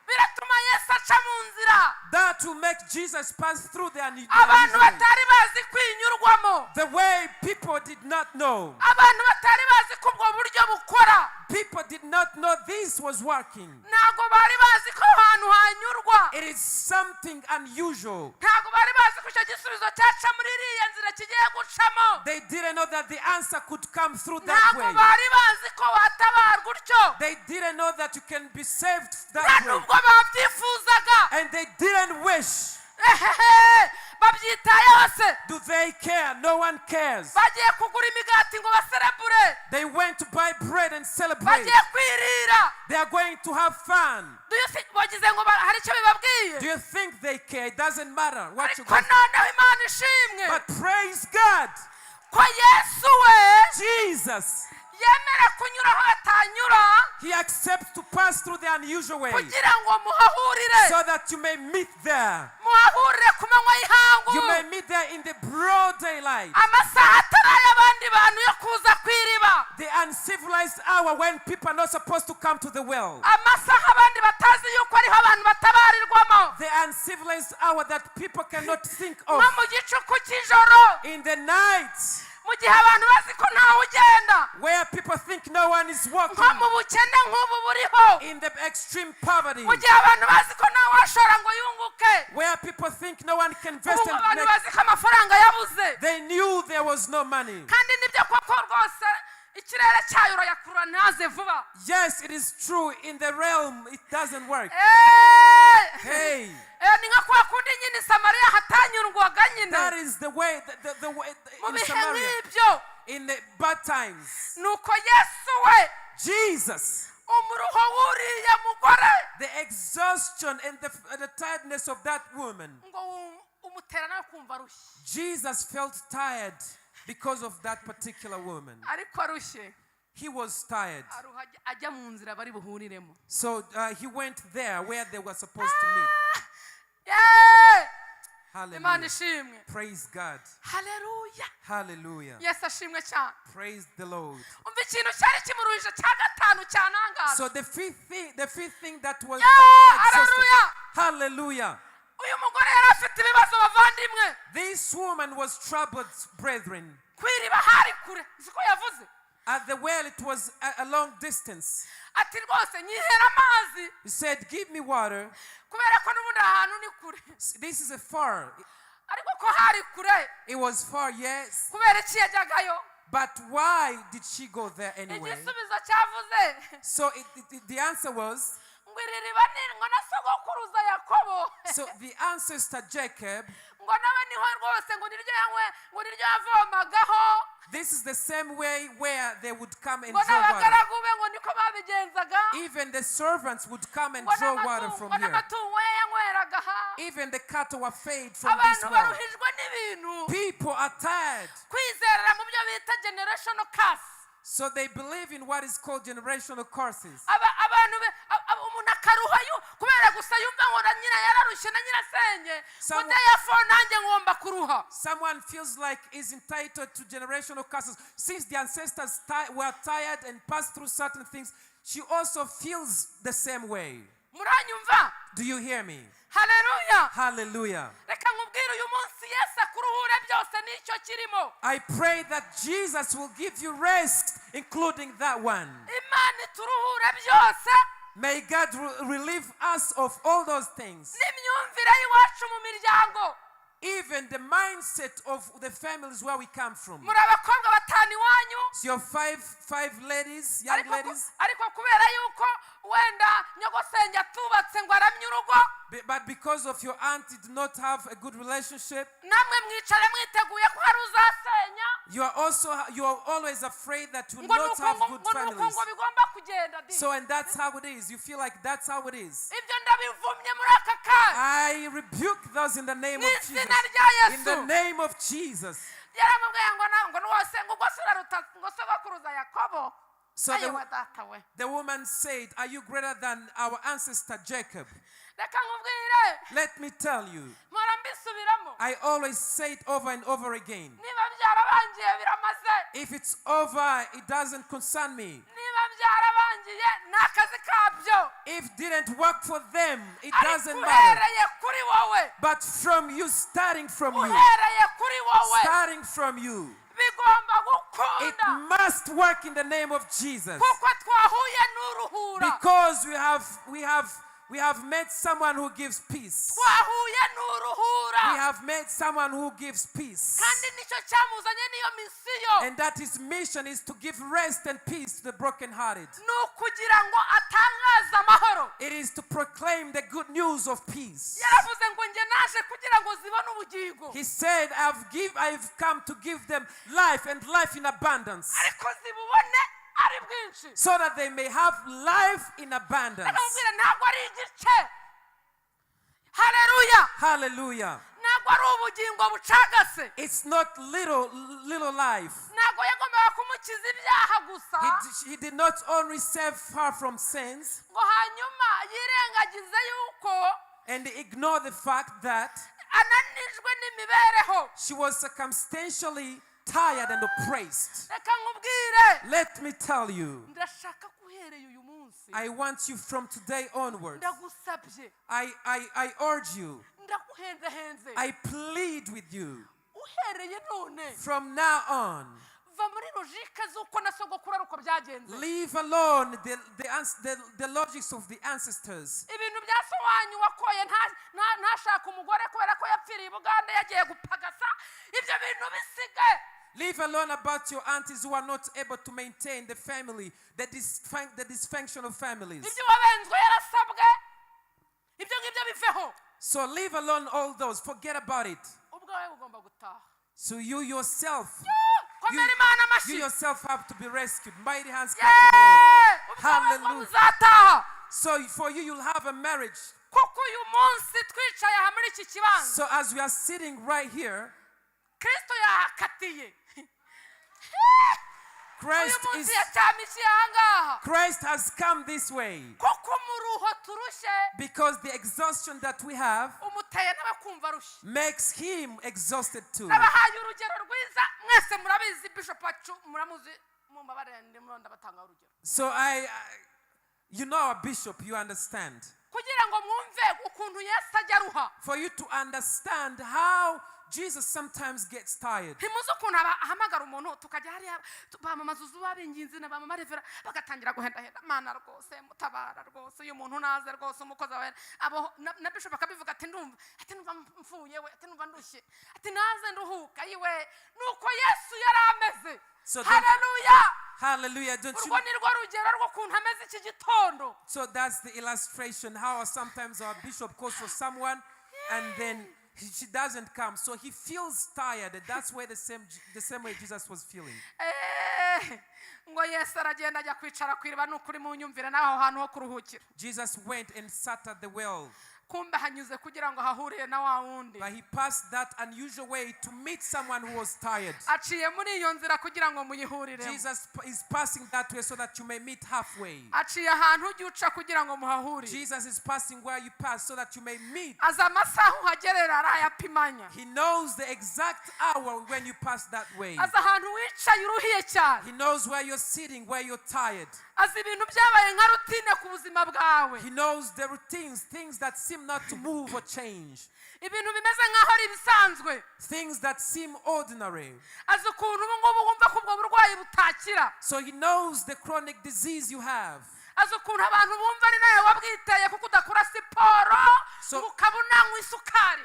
Biratuma Yesu aca mu nzira. That will make Jesus pass through the Abantu unusual way. batari bazi kwinyurwamo. The way people did not know. Abantu batari bazi ko ubwo buryo bukora. People did not know this was working. Ntago bari bazi ko ahantu hanyurwa. It is something unusual. Ntago bari bazi ko icyo gisubizo cyaca muri iriya nzira kigiye gucamo. They didn't know that the answer could come through that Ntago way. bari bazi ko watabarwa utyo. They didn't know that you can be saved Nta that way. nubwo babyifuzaga. And they didn't wish. Babyitayeho se. Do they care? No one cares. Bagiye kugura imigati ngo baserebure. They went to buy bread and celebrate. Bagiye kwirira. They are going to have fun. Do you think bagize ngo hari icyo bibabwiye? Do you think they care? It doesn't matter what you Ariko go. noneho Imana ishimwe But praise God, ko Yesu we Jesus, yemera kunyura aho atanyura He accepts to pass through the unusual way kugira ngo muhahurire. so that you may meet there. Muhahurire ku manywa y'ihangu. You may meet there in the broad daylight. Amasaha atari ay'abandi bantu yo kuza kw'iriba. The uncivilized hour when people are not supposed to come to the well. Amasaha abandi batazi yuko ariho abantu batabarirwamo. The uncivilized hour that people cannot think of. Nko mu gicuku cy'ijoro. In the night, Mu gihe abantu bazi ko ntawe ugenda. where people think no one is walking. Nko mu bukene nk'ubu buriho. In the extreme poverty, Mu gihe abantu bazi ko ntawe washora ngo yunguke. where people think no one can invest Ubu and abantu make. bazi ko amafaranga yabuze. They knew there was no money. Kandi nibyo koko rwose ikirere cyayo urayakurura ntaze vuba. Yes, it is true. In the realm, it doesn't work. Hey, Ni nka kwa kundi nyine Samariya hatanyurwaga nyine. that is the way, the way Mu in bihe Samaria. nk'ibyo In the bad times, nuko Yesu we Jesus, umuruho w'uriya mugore the exhaustion and the tiredness of that woman, ngo umutera nawe kumva arushye. Jesus felt tired because of that particular woman. Ariko arushye he was tired. aruha ajya mu nzira bari buhuriremo. So he went there where they were supposed to meet. Yeah! Imana Hallelujah. ishimwe. Praise God. Haleluya. Hallelujah. Yesu ashimwe cyane. Praise the Lord. Umva ikintu cyari kimuruhije cya gatanu cyanangaje. So the fifth thing that was Hallelujah. Hallelujah. Uyu mugore yari afite ibibazo bavandimwe. This woman was troubled, brethren. Kwiriba hari kure. Siko yavuze. At the well, it was a long distance. Ati rwose nyihera amazi. He said, give me water. Kubera ko n'ubundi ahantu ni kure. This is a far. Ariko ko hari kure. It was far, yes. Kubera iki yajyagayo. But why did she go there anyway? Igisubizo cyavuze. So the answer was, Ngo iri riba ni ngo na sogokuruza Yakobo. so the ancestor Jacob, Ngo nawe niho rwose ngo niryo yanywe ngo niryo yavomagaho. this is the same way where they would come and Ngo draw water. n'abagaragu be ngo niko babigenzaga. Even the servants would come and Ngo draw water from here. n'amatungo ye yanyweraga ha. Even the cattle were fed from this Abantu well. baruhijwe n'ibintu. People are tired. Kwizerera mu byo bita generational curse. So they believe in what is called generational curses. Abantu umuntu akaruhayo kubera gusa yumva ngo na nyina yararushye na nyirasenge. Ngo therefore nanjye ngomba kuruha. Someone feels like is entitled to generational curses. Since the ancestors were tired and passed through certain things, she also feels the same way. Muranyumva? Do you hear me? Hallelujah. Hallelujah. Reka nkubwire uyu munsi Yesu akuruhure byose n'icyo kirimo. I pray that Jesus will give you rest, including that one. Imana ituruhure byose. May God relieve us of all those things. N'imyumvire y'iwacu mu miryango. Even the mindset of the families where we come from. Muri abakobwa batanu iwanyu. So your five ladies, young ladies. Ariko kubera yuko wenda nyogosenge atubatse ngo aramye urugo. But because of your auntie did not have a good relationship, Namwe mwicare mwiteguye ko hari uzasenya. you are always afraid that you will not have good families. Ngo bigomba kugenda di. So and that's how it is. You feel like that's how it is. Ibyo ndabivumye muri aka kanya. I rebuke those in the name of Jesus. In the name of Jesus. Yaramubwiye ngo wose ngo gosura ruta ngo sogokuruza Yakobo. So the woman said, are you greater than our ancestor Jacob? Reka nkubwire. Let me tell you. Mpora mbisubiramo. I always say it over and over again. Niba byarabangiye biramaze. If it's over, it doesn't concern me. Niba byarabangiye n'akazi kabyo. If it didn't work for them, it doesn't matter. Uhereye kuri wowe. But from you, starting from you, Uhereye kuri wowe. starting from you, Bigomba it gukunda. must work in the name of Jesus. Kuko twahuye n'uruhura. Because we have met someone who gives peace. Twahuye We n'uruhura. have met someone who gives peace. Kandi nicyo cyamuzanye niyo misiyo. And that his mission is to give rest and peace to the brokenhearted. Nukugira ngo atangaze amahoro. It is to proclaim the good news of peace. Yaravuze ngo nje naje kugira ngo zibone ubugingo. He said, I've come to give them life and life in abundance, Ariko zibubone ari bwinshi. so that they may have life in abundance. Nakubwira ntabwo ari igice. Hallelujah. Hallelujah. Ntabwo ari ubugingo bucagase. It's not little life. Ntabwo yagombaga kumukiza ibyaha gusa. He did not only save her from sins Ngo hanyuma yirengagize yuko and ignore the fact that ananijwe n'imibereho. she was circumstantially tired and oppressed. Reka nkubwire. Let me tell you, Ndashaka kuhereye uyu munsi. I want you from today onwards. Ndagusabye. I urge you, Ndakuhenzehenze. I plead with you, Uhereye none. from now on, Va muri logike z'uko na sogokuru ari uko byagenze. leave alone the logics of the ancestors. Ibintu byasobanyu wakoye ntashaka umugore kubera ko yapfiriye i Buganda yagiye gupagasa. Ibyo bintu bisige. Leave alone about your aunties who are not able to maintain the family, the dysfunctional families. Ibyo wabenzwe yarasabwe. Ibyo ngibyo biveho. So leave alone all those. Forget about it. Ubwawe ugomba gutaha. So you yourself Komera Imana You amashyi. yourself have to be rescued. Mighty hands come to the Lord. Hallelujah. Uzataha. So for you, you'll have a marriage. Kuko uyu munsi twicaye aha muri iki kibanza. So as we are sitting right here, Kristo yahakatiye. Christ uyu is munsi yacyamishiye ahangaha Christ has come this way kuko umuruho turushye because the exhaustion that we have umuteye n'abakumva arushye makes him exhausted too. nabahaye urugero rwiza mwese murabizi bishop wacu muramuzi mumbabarire ndimo ndabatanga urugero So you know our bishop, you understand. kugira ngo mwumve ukuntu Yesu ajya aruha For you to understand how Jesus sometimes gets tired. ntimuzi ukuntu ahamagara umuntu tukajya hariya bamamaza uzuba b'inginzi na bamamarevera bagatangira guhendahenda mana rwose mutabara rwose uyu muntu naze rwose umukozi wawe abo na bishop akabivuga ati ndumva mfuye we ati ndumva ndushye ati naze nduhuka yiwe nuko Yesu yari ameze. So haleluya Hallelujah, don't you? urwo ni rwo rugero rw'ukuntu ameze iki gitondo. So that's the illustration how sometimes our bishop calls for someone and then she doesn't come. So he feels tired. And that's where the same way Jesus was feeling. ngo Yesu aragenda ajya kwicara ku iriba n'ukuri mu nyumvire n'aho hantu ho kuruhukira. Jesus went and sat at the well. kumbe hanyuze kugira ngo hahuriye na wa wundi. But he passed that unusual way to meet someone who was tired. aciye muri iyo nzira kugira ngo muyihurire. Jesus is passing that way so that you may meet halfway. aciye ahantu ujya uca kugira ngo muhahurire. Jesus is passing where you pass so that you may meet. aza amasaha uhagerera arayapimanya. He knows the exact hour when you pass that way. aza ahantu wicaye uruhiye cyane. He knows where you're sitting, where you're tired. azi ibintu byabaye nka rutine ku buzima bwawe. He knows the routines, things that seem not to move or change. ibintu bimeze nk'aho ari ibisanzwe. Things that seem ordinary. azi ukuntu ubu ngubu wumva ko ubwo burwayi butakira. So he knows the chronic disease you have. azi ukuntu abantu bumva ari nawe wabwiteye kuko udakora siporo ukaba unanywa isukari.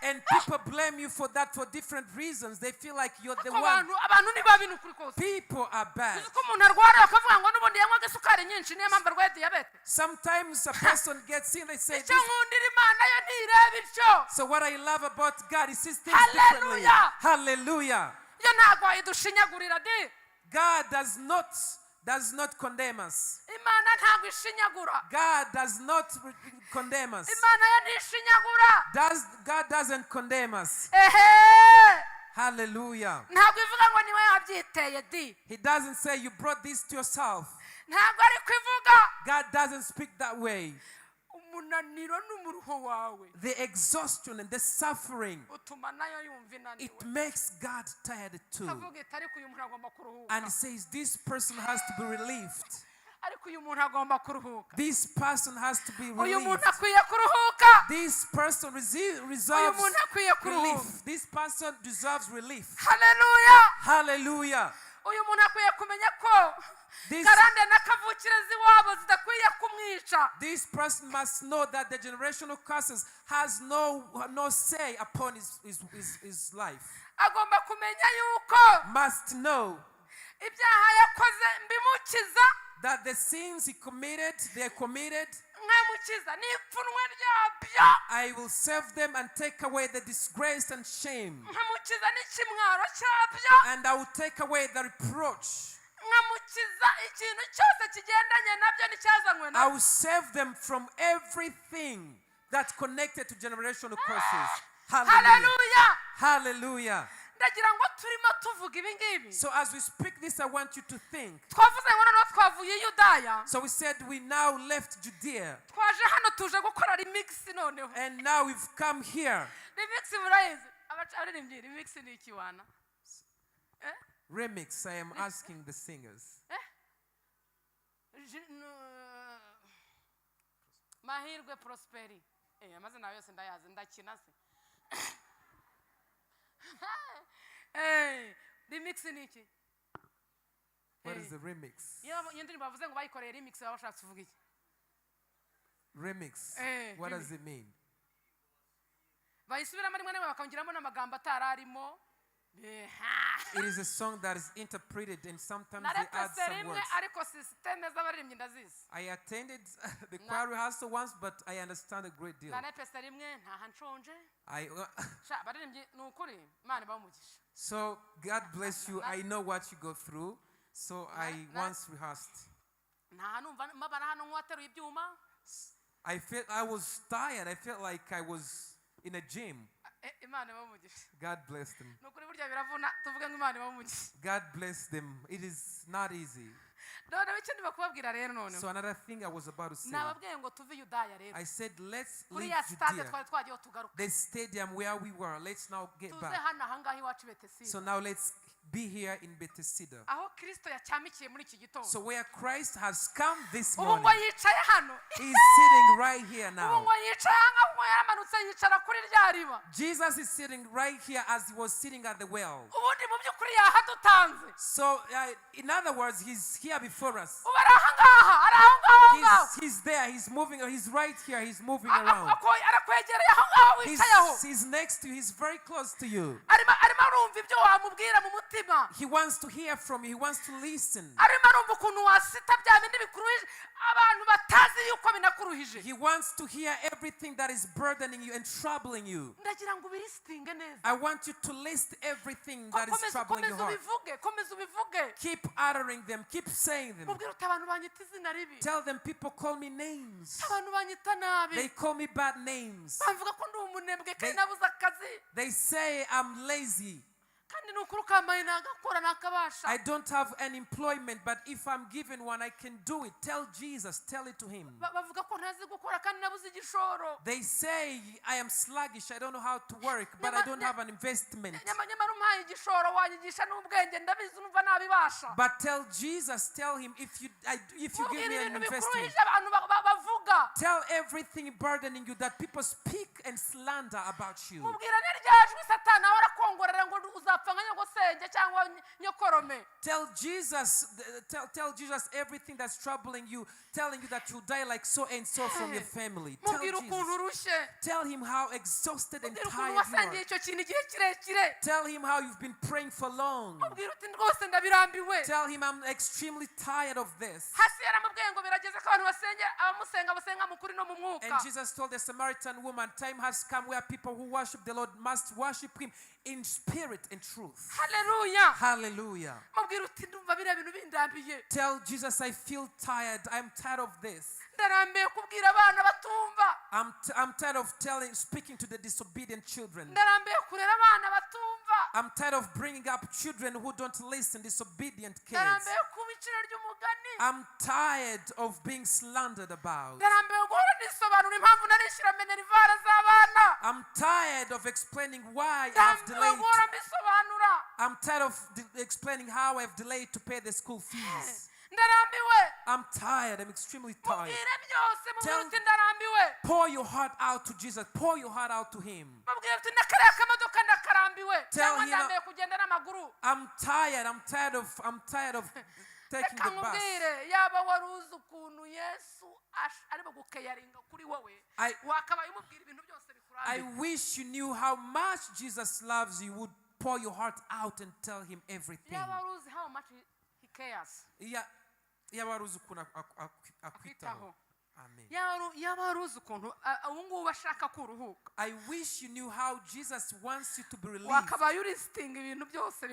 And people blame you for that for different reasons. They feel like you're the one. abantu ni babi n'ukuri kose. People are bad. uzi ko umuntu arwara bakavuga ngo n'ubundi yanywaga isukari nyinshi niyo mpamvu arwaye diyabete. Sometimes a person gets in, they say, icyo nkundira Imana yo ntireba ityo. so what I love about God is He sees things differently. Hallelujah. Hallelujah. yo ntabwo idushinyagurira di. God does not condemn us. Imana ntabwo ishinyagura. God does not condemn us. Imana yo ntishinyagura. God doesn't condemn us. Hallelujah. ntabwo ivuga ngo niwe yabyiteye di. He doesn't say you brought this to yourself. ntabwo ari kuvuga. God doesn't speak that way. umunaniro n'umuruho wawe. The exhaustion and the suffering, utuma nayo yumva inaniwe. it makes God tired too. avuga iti ariko uyu muntu agomba kuruhuka. And he says this person has to be relieved. ariko uyu muntu agomba kuruhuka. This person has to be uyu relieved. muntu akwiye kuruhuka. This person uyu resolves muntu akwiye kuruhuka. relief. This person deserves relief. haleluya. Hallelujah. uyu muntu akwiye kumenya ko This- karande n'akavukire z'iwabo zidakwiye kumwica. This person must know that the generational curses has no say upon his life. agomba kumenya yuko Must know ibyaha yakoze mbimukiza. that the sins he committed, they committed, nkamukiza n'ipfunwe ryabyo. I will save them and take away the disgrace and shame. nkamukiza n'ikimwaro cyabyo. And I will take away the reproach. nkamukiza ikintu cyose kigendanye nabyo n'icyazanywe I nabyo. will save them from everything that's connected to generational curses. Hallelujah. haleluya. Hallelujah. ndagira ngo turimo tuvuga ibi ngibi. So as we speak this, I want you to think. twavuze ngo noneho twavuye i Yudaya. So we said we now left Judea. twaje hano tuje gukora remix noneho. And now we've come here. remix murayizi. abaririmbyi remix ni iki wana? Remix, I am asking the singers. mahirwe prosperi. amazina yose ndayazi ndakina se. remix ni iki? What is the remix? iyo ndirimbo bavuze ngo bayikoreye remix baba bashatse kuvuga iki? Remix. What does it mean? bayisubiramo rimwe rimwe bakongeramo n'amagambo atararimo. It is a song that is interpreted and sometimes they add some words. ariko systeme z'abaririmbyi ndazizi. I attended the choir rehearsal once, but I understand a great deal. narepese rimwe ntaha nshonje. abaririmbyi ni ukuri Imana ibamugisha. So God bless you. I know what you go through. So I once rehearsed. ntaha numva mabara hano nk'uwateruye ibyuma. I was tired. I felt like I was in a gym. Imana ibamugisha. God bless them. Nukuri burya biravuna tuvuge ngo Imana ibamugisha. God bless them. It is not easy. None bikindi bakubabwira rero none. So another thing I was about to say. Nababwiye ngo tuve Yudaya rero. I said let's Kuri leave ya stade Judea. twari twagiye tugaruka. The stadium where we were. Let's now get Tuze back. hano ahangaha iwacu Bethesda. So now let's be here in Bethesda. Aho Kristo yacyamikiye muri iki gitondo. So where Christ has come this Ubu morning, ngo yicaye hano. He's sitting right here Ubu now. ngo yicaye ahangaha ngo yaramanutse yicara kuri rya riba. Jesus is sitting right here as he was sitting at the well. Ubundi mu by'ukuri yahadutanze. So in other words, he's here before us. Ubu ari ahangaha, ari ahangaha. He's there, he's moving, he's right here, he's moving around. Arakwegereye ahangaha wicayeho. He's next to you, he's very close to you. Arimo arumva ibyo wamubwira mu mutima. He wants to hear from you, he wants to listen. Arimo arumva ukuntu wasita bya bindi bikuruhije abantu batazi yuko binakuruhije. He wants to hear everything that is burdening you and troubling you. Ndagira ngo ubilistinge neza. I want you to list everything that is troubling your heart. Komeza ubivuge. Keep uttering them, keep saying them. Mubwire uti abantu banyita izina ribi. Tell them people call me names. Abantu banyita nabi. They call me bad names. Bamvuga ko ndi umunebwe kandi nabuze akazi. They say I'm lazy. Kandi nukuri ukambaye nagakora nakabasha. I don't have an employment, but if I'm given one, I can do it. Tell Jesus, tell it to him. Bavuga ko ntazi gukora kandi nabuze igishoro. They say I am sluggish, I don't know how to work, but I don't have an investment. Nyamara umpaye igishoro wanyigisha n'ubwenge ndabizi numva nabibasha. But tell Jesus, tell him if you give me an investment. Tell everything burdening you that people speak and slander about you. Mubwira n'iryajwi Satani ahora akongorera ngo uzapfa nka nyogosenge cyangwa nyokorome. Tell Jesus everything that's troubling you, telling you that you'll die like so and so from your family. Tell him how exhausted and tired you are. Tell him how you've been praying for long. Tell him I'm extremely tired of this. And Jesus told the Samaritan woman, time has come where people who worship the Lord must worship him in spirit and truth. Hallelujah. Hallelujah. Tell Jesus, I feel tired. I'm tired of this. I'm tired of speaking to the disobedient children. I'm tired of bringing up children who don't listen, disobedient kids. I'm tired of being slandered about. I'm tired of explaining why I've delayed. I'm tired of explaining how I've delayed to pay the school fees. I'm tired. I'm extremely tired. Pour your heart out to Jesus. Pour your heart out to him. Tell him, I'm tired. I'm tired of taking the bus. I wish you knew how much Jesus loves you. Would pour your heart out and tell him everything. How much he cares. Amen. I wish you knew how Jesus wants you to be relieved.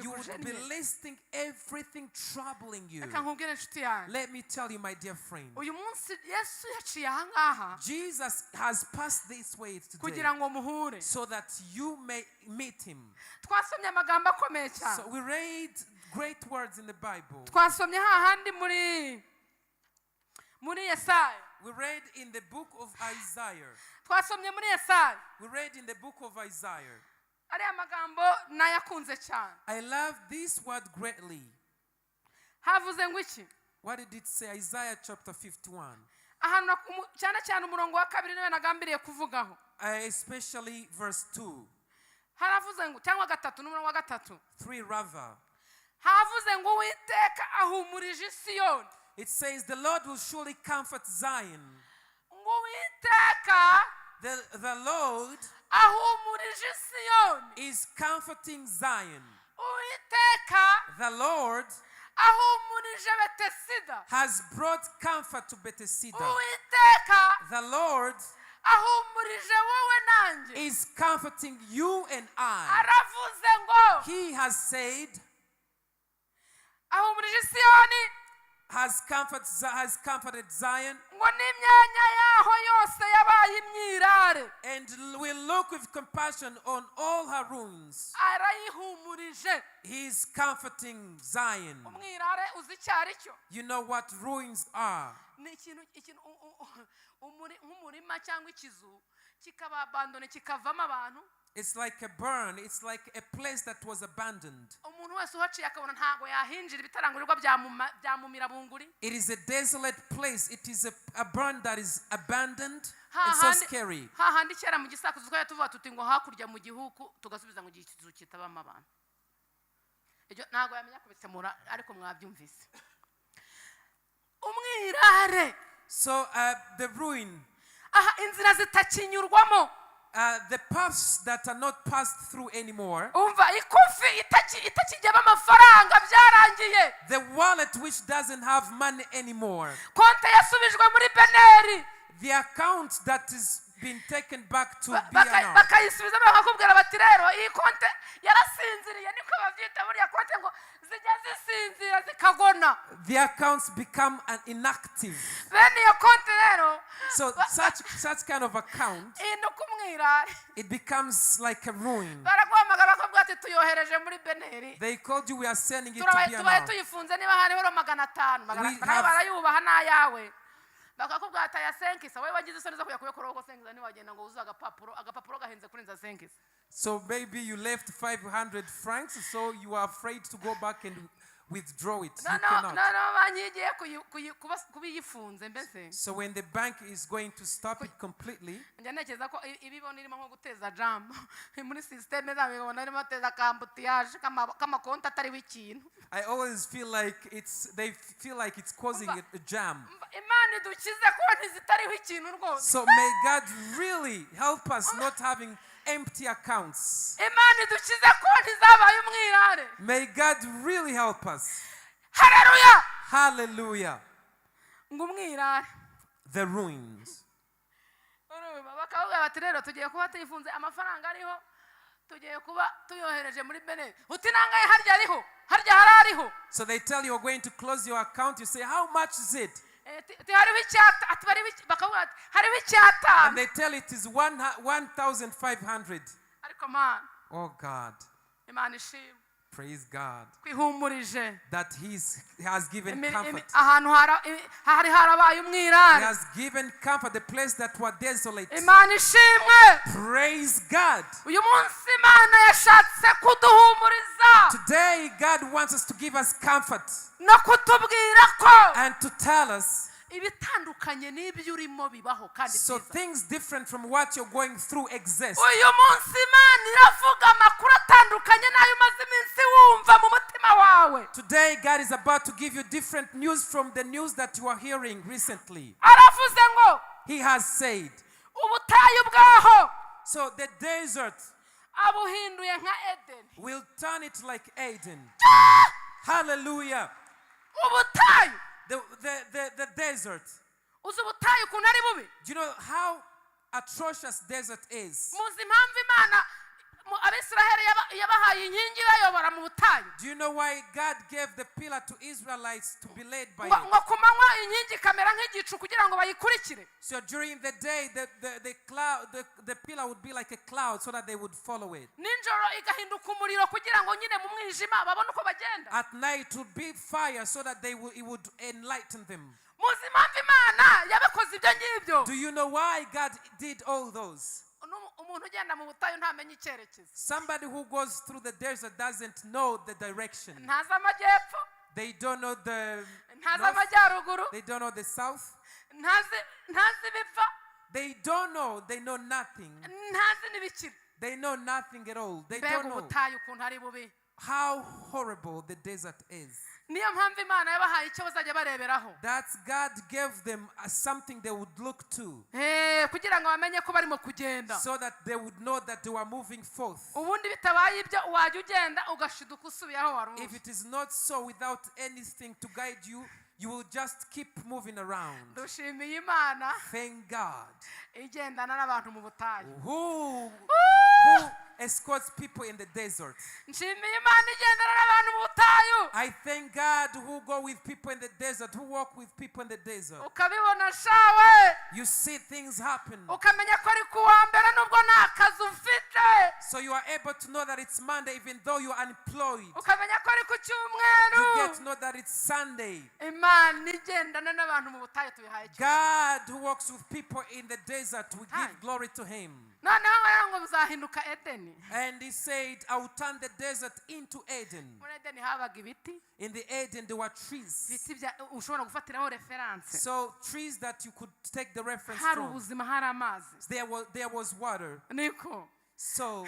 You would be listing everything troubling you. Let me tell you, my dear friend, Jesus has passed this way today so that you may meet him. So we read great words in the Bible. We read in the book of Isaiah. We read in the book of Isaiah. I love this word greatly. What did it say? Isaiah chapter 51. Especially verse 2. 3 rather. It says the Lord will surely comfort Zion. The Lord is comforting Zion. The Lord has brought comfort to Bethesda. The Lord is comforting you and I. He has said has comforted Zion. ngo n'imyanya yaho yose yabaye imyirare And will look with compassion on all her ruins. arayihumurije. He is comforting Zion. Umwirare uzi icyo ari cyo? You know what ruins are? Ni ikintu nk'umurima cyangwa ikizu kikaba abandone kikavamo abantu. It's like a burn. It's like a place that was abandoned. Umuntu wese uhaciye akabona ntago yahinjira ibitarangurirwa byamumira bunguri. It is a desolate place. It is a burn that is abandoned and so scary. hahandi kera mu gisakuzo twari tuvuga tuti ngo hakurya mu gihugu tugasubiza ngo ikizu kitabamo abantu. Ibyo ntago yamenya kubisemura ariko mwabyumvise. Umwirare. So the ruin. Inzira zitakinyurwamo. The paths that are not passed through anymore. Umva ikofi itakijyaba amafaranga byarangiye. The wallet which doesn't have money anymore. Konte yasubijwe muri beneri. The account that is been taken back to BNR. Bakayisubiza bakakubwira bati rero iyi konte yarasinziriye niko bavyita buriya konte ngo zijya zisinzira zikagona. The accounts become inactive. Then iyo konte rero. So such kind of account. It becomes like a ruin. They called you, we are sending it to BNR. So maybe you left 500 francs, so you are afraid to go back and withdraw it. You cannot. So when the bank is going to stop it completely, I always feel like they feel like it's causing a jam. So may God really help us not having empty accounts. May God really help us. Hallelujah. Hallelujah. The ruins. So they tell you, you're going to close your account. You say, how much is it? And they tell it is 1,500. Oh God. Praise God that He has given comfort. He has given comfort the place that was desolate. Praise God. Today God wants us to give us comfort and to tell us so things different from what you're going through exist. Today God is about to give you different news from the news that you are hearing recently. He has said, so the desert will turn it like Eden. Hallelujah. The desert. Do you know how atrocious desert is? Do you know why God gave the pillar to Israelites to be led by it? So during the day, the pillar would be like a cloud so that they would follow it. At night it would be fire so that it would enlighten them. Do you know why God did all those? Somebody who goes through the desert doesn't know the direction. They don't know the north. They don't know the south. They don't know. They know nothing. They know nothing at all. They don't know how horrible the desert is. That's God gave them something they would look to, so that they would know that they were moving forth. If it is not so, without anything to guide you, you will just keep moving around. Thank God. escorts people in the desert. nshimiye Imana igendana n'abantu mu butayu I thank God who go with people in the desert, who walk with people in the desert. ukabibona shawe You see things happen. ukamenya ko ari ku wa mbere nubwo nta kazi ufite So you are able to know that it's Monday even though you are unemployed. ukamenya ko ari ku You cyumweru get to know that it's Sunday. Imana igendana n'abantu mu butayu tubihaye icyubahiro. God who walks with people in the desert, we Hi. give glory to him. noneho rero ngo buzahinduka Edeni. And he said, I will turn the desert into Eden. muri Edeni habaga ibiti In the Eden, there were trees. ushobora gufatiraho referanse. So trees that you could take the reference hari from. ubuzima hari amazi There was water. niko So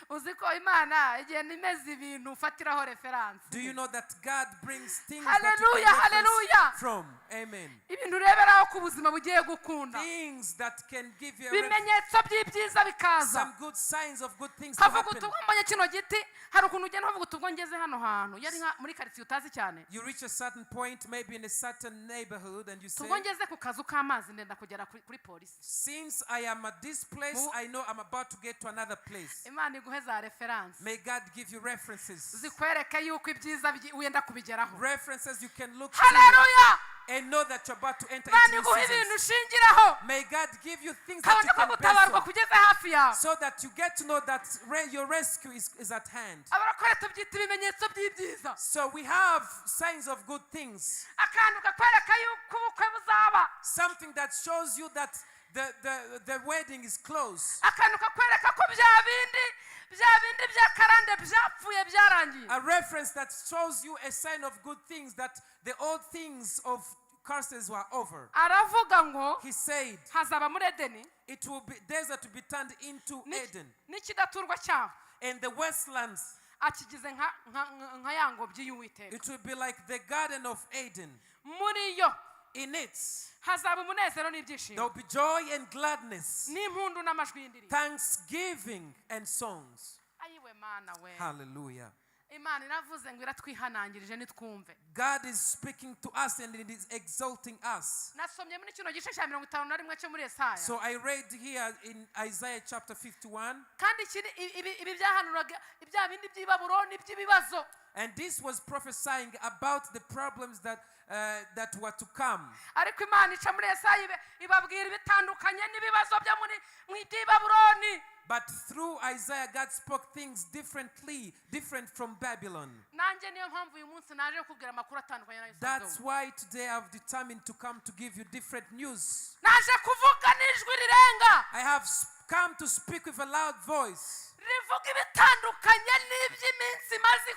uzi ko Imana igenda imeze ibintu ufatiraho referanse. do you know that God brings things Hallelujah, that you can hallelujah. reference from? Amen. ibintu ureberaho ku buzima bugiye gukunda. Things that can give you a reference. ibimenyetso by'ibyiza bikaza. Some good signs of good things to havuga happen. utubwo mbonye kino giti hari ukuntu ugenda havuga utubwo ngeze hano hantu yari nka muri quartier utazi cyane. You reach a certain point, maybe in a certain neighborhood, and you say, tubwo ngeze ku kazu k'amazi ndenda kugera kuri polisi. since I am at this place, I know I'm about to get to another place. Imana iguhe za referanse. May God give you references. zikwereke yuko ibyiza wenda kubigeraho. References you can look to Hallelujah. and know that you're about to enter Imana into iguhe new ibintu seasons. ushingiraho. May God give you things that you kabone ko can gutabarwa base kugeze hafi yawe. on, so that you get to know that your rescue is at hand. abarakore tubyita ibimenyetso by'ibyiza. So we have signs of good things. akantu kakwereka yuko ubukwe buzaba. Something that shows you that the wedding is close. akantu kakwereka ko bya bindi bya karande byapfuye byarangiye. A reference that shows you a sign of good things, that the old things of curses were over. aravuga ngo He said hazaba muri Edeni it will be desert to be turned into Eden, n'ikidaturwa cyaho and the wastelands akigize nka ya ngobyi y'Uwiteka. it will be like the Garden of Eden. muri yo In it hazaba umunezero there n'ibyishimo will be joy and gladness, n'impundu n'amajwi y'indirimbo. thanksgiving and songs. ayiwe Mana we. Hallelujah. Imana iravuze ngo iratwihanangirije nitwumve. God is speaking to us and it is exalting us. nasomye muri kino gice cya 51 cyo muri Yesaya. So I read here in Isaiah chapter 51. kandi ibi byahanuraga ibya bindi by'i Babuloni by'ibibazo. And this was prophesying about the problems that were to come. ariko Imana ica muri Yesaya ibabwira ibitandukanye n'ibibazo byo muri by'i Babuloni. But through Isaiah, God spoke things different from Babylon. nanjye niyo mpamvu uyu munsi naje kubwira amakuru atandukanye na That's why today I've determined to come to give you different news. naje kuvuga n'ijwi rirenga. I have come to speak with a loud voice rivuga ibitandukanye n'iby'iminsi imaze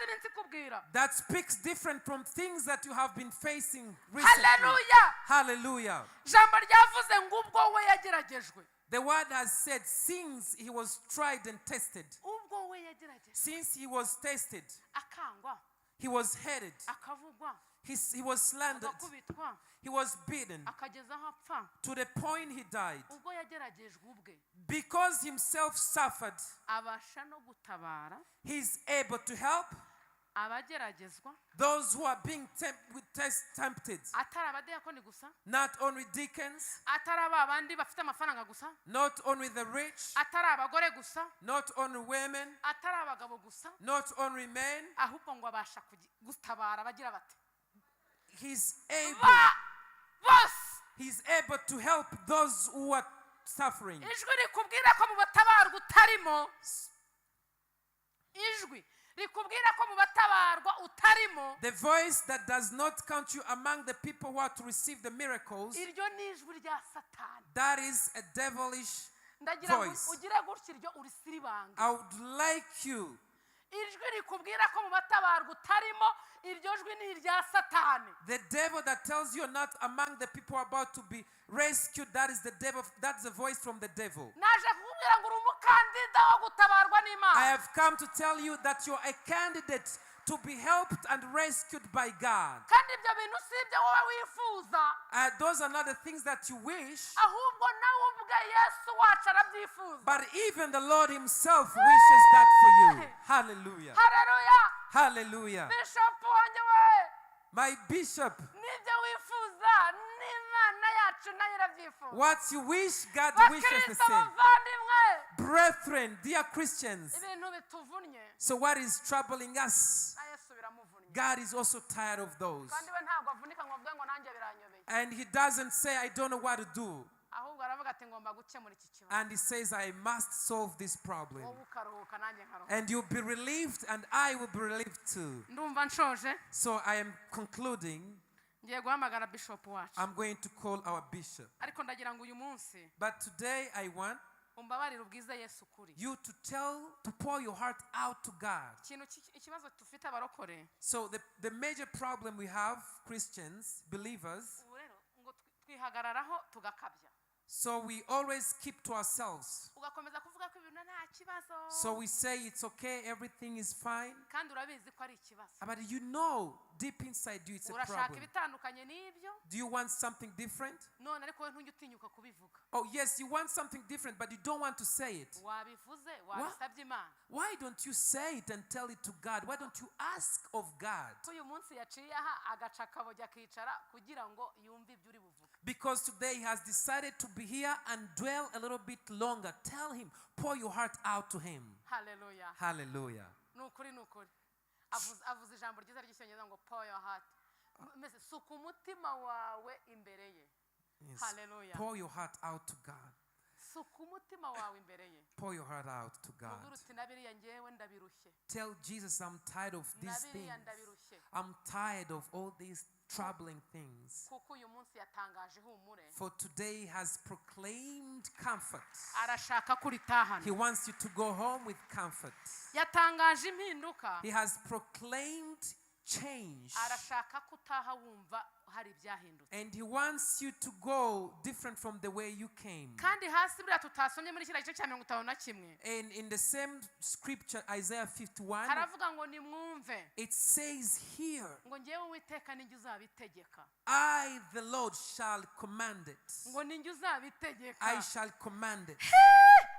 iminsi kubwira. that speaks different from things that you have been facing recently. Hallelujah. Hallelujah. jambo ryavuze ngo ubwo we yageragejwe. The word has said, since he was tried and tested, ubwo we yageragejwe since he was tested, akangwa he was hated, akavugwa he was slandered, agakubitwa he was beaten akageza aho apfa. to the point he died. ubwo yageragejwe ubwe Because himself suffered, abasha no gutabara he's able to help abageragezwa those who are being tempted. atari abadiyakoni gusa, Not only deacons, atari abandi bafite amafaranga gusa, not only the rich, atari abagore gusa, not only women, atari abagabo gusa, not only men. ahubwo ngo abasha gutabara bagira bati He's able bose. He's able to help those who are suffering. ijwi rikubwira ko mu batabarwa utarimo, ijwi rikubwira ko mu batabarwa utarimo, The voice that does not count you among the people who are to receive the miracles, iryo ni ijwi rya Satani. that is a devilish ndagira ngo voice. ugire gutya iryo urisiribanga. I would like you, ijwi rikubwira ko mu batabarwa utarimo, iryo jwi ni irya Satani. the devil that tells you not among the people who are about to be rescued, that is the devil, that's the voice from the devil. naje kukubwira ngo uri umukandida wo gutabarwa I n'Imana. have come to tell you that you're a candidate to be helped and rescued by God. kandi ibyo bintu si ibyo wowe wifuza, Those are not the things that you wish, ahubwo nawe ubwe Yesu wacu arabyifuza. but even the Lord himself wishes that for you. Hallelujah. Haleluya. Hallelujah. Bishop wanjye we, My bishop, nibyo wifuza n'Imana yacu nayo irabyifuza. what you wish, God wishes the bakristo same. bavandimwe, brethren, dear Christians, ibintu bituvunnye so what is troubling us? na Yesu biramuvunnye God is also tired of those. kandi we ntabwo avunika ngo avuge ngo nanjye biranyobeye And he doesn't say, I don't know what to do. ahubwo aravuga ati ngomba gukemura iki kibazo And he says, I must solve this problem. wowe ukaruhuka nanjye nkaruhuka And you'll be relieved, and I will be relieved too. ndumva nshoje So I am concluding. ngiye guhamagara bishop wacu I'm going to call our bishop. ariko ndagira ngo uyu munsi But today I want umbabarire ubwize Yesu kuri you to pour your heart out to God. ikibazo dufite abarokore So the major problem we have, Christians, believers, ubu rero ngo twihagararaho tugakabya so we always keep to ourselves. ugakomeza kuvuga ko ibintu nta kibazo So we say it's okay, everything is fine. kandi urabizi ko ari ikibazo But you know, deep inside you, it's a urashaka problem. ibitandukanye n'ibyo Do you want something different? none ariko we ntujye utinyuka kubivuga Oh, yes, you want something different, but you don't want to say it. wabivuze wabisabye Imana Why don't you say it and tell it to God? Why don't you ask of God? ko uyu munsi yaciye aha agaca akabojya akicara kugira ngo yumve ibyo uri buvuge Because today he has decided to be here and dwell a little bit longer. Tell him, pour your heart out to him. haleluya Hallelujah. ni ukuri avuze ijambo ryiza ry'icyongereza ngo pour your heart mbese suka umutima wawe imbere ye Yes. haleluya Pour your heart out to God. suka umutima wawe imbere ye Pour your heart out to ubwira God. uti nabiriya ngewe ndabirushye Tell Jesus, I'm tired of these nabiriya things. ndabirushye I'm tired of all these troubling things. kuko uyu munsi yatangaje ihumure For today has proclaimed comfort. arashaka kuritahana He wants you to go home with comfort. yatangaje impinduka He has proclaimed change. arashaka kutaha wumva hari ibyahindutse And he wants you to go different from the way you came. kandi hasi buriya tutasomye muri kiriya gice cya 51 And in the same scripture, Isaiah 51, haravuga ngo nimwumve it says here, ngo ngewe uwiteka ninjye uzabitegeka I, the Lord, shall command it. ngo ninjye uzabitegeka I shall command it.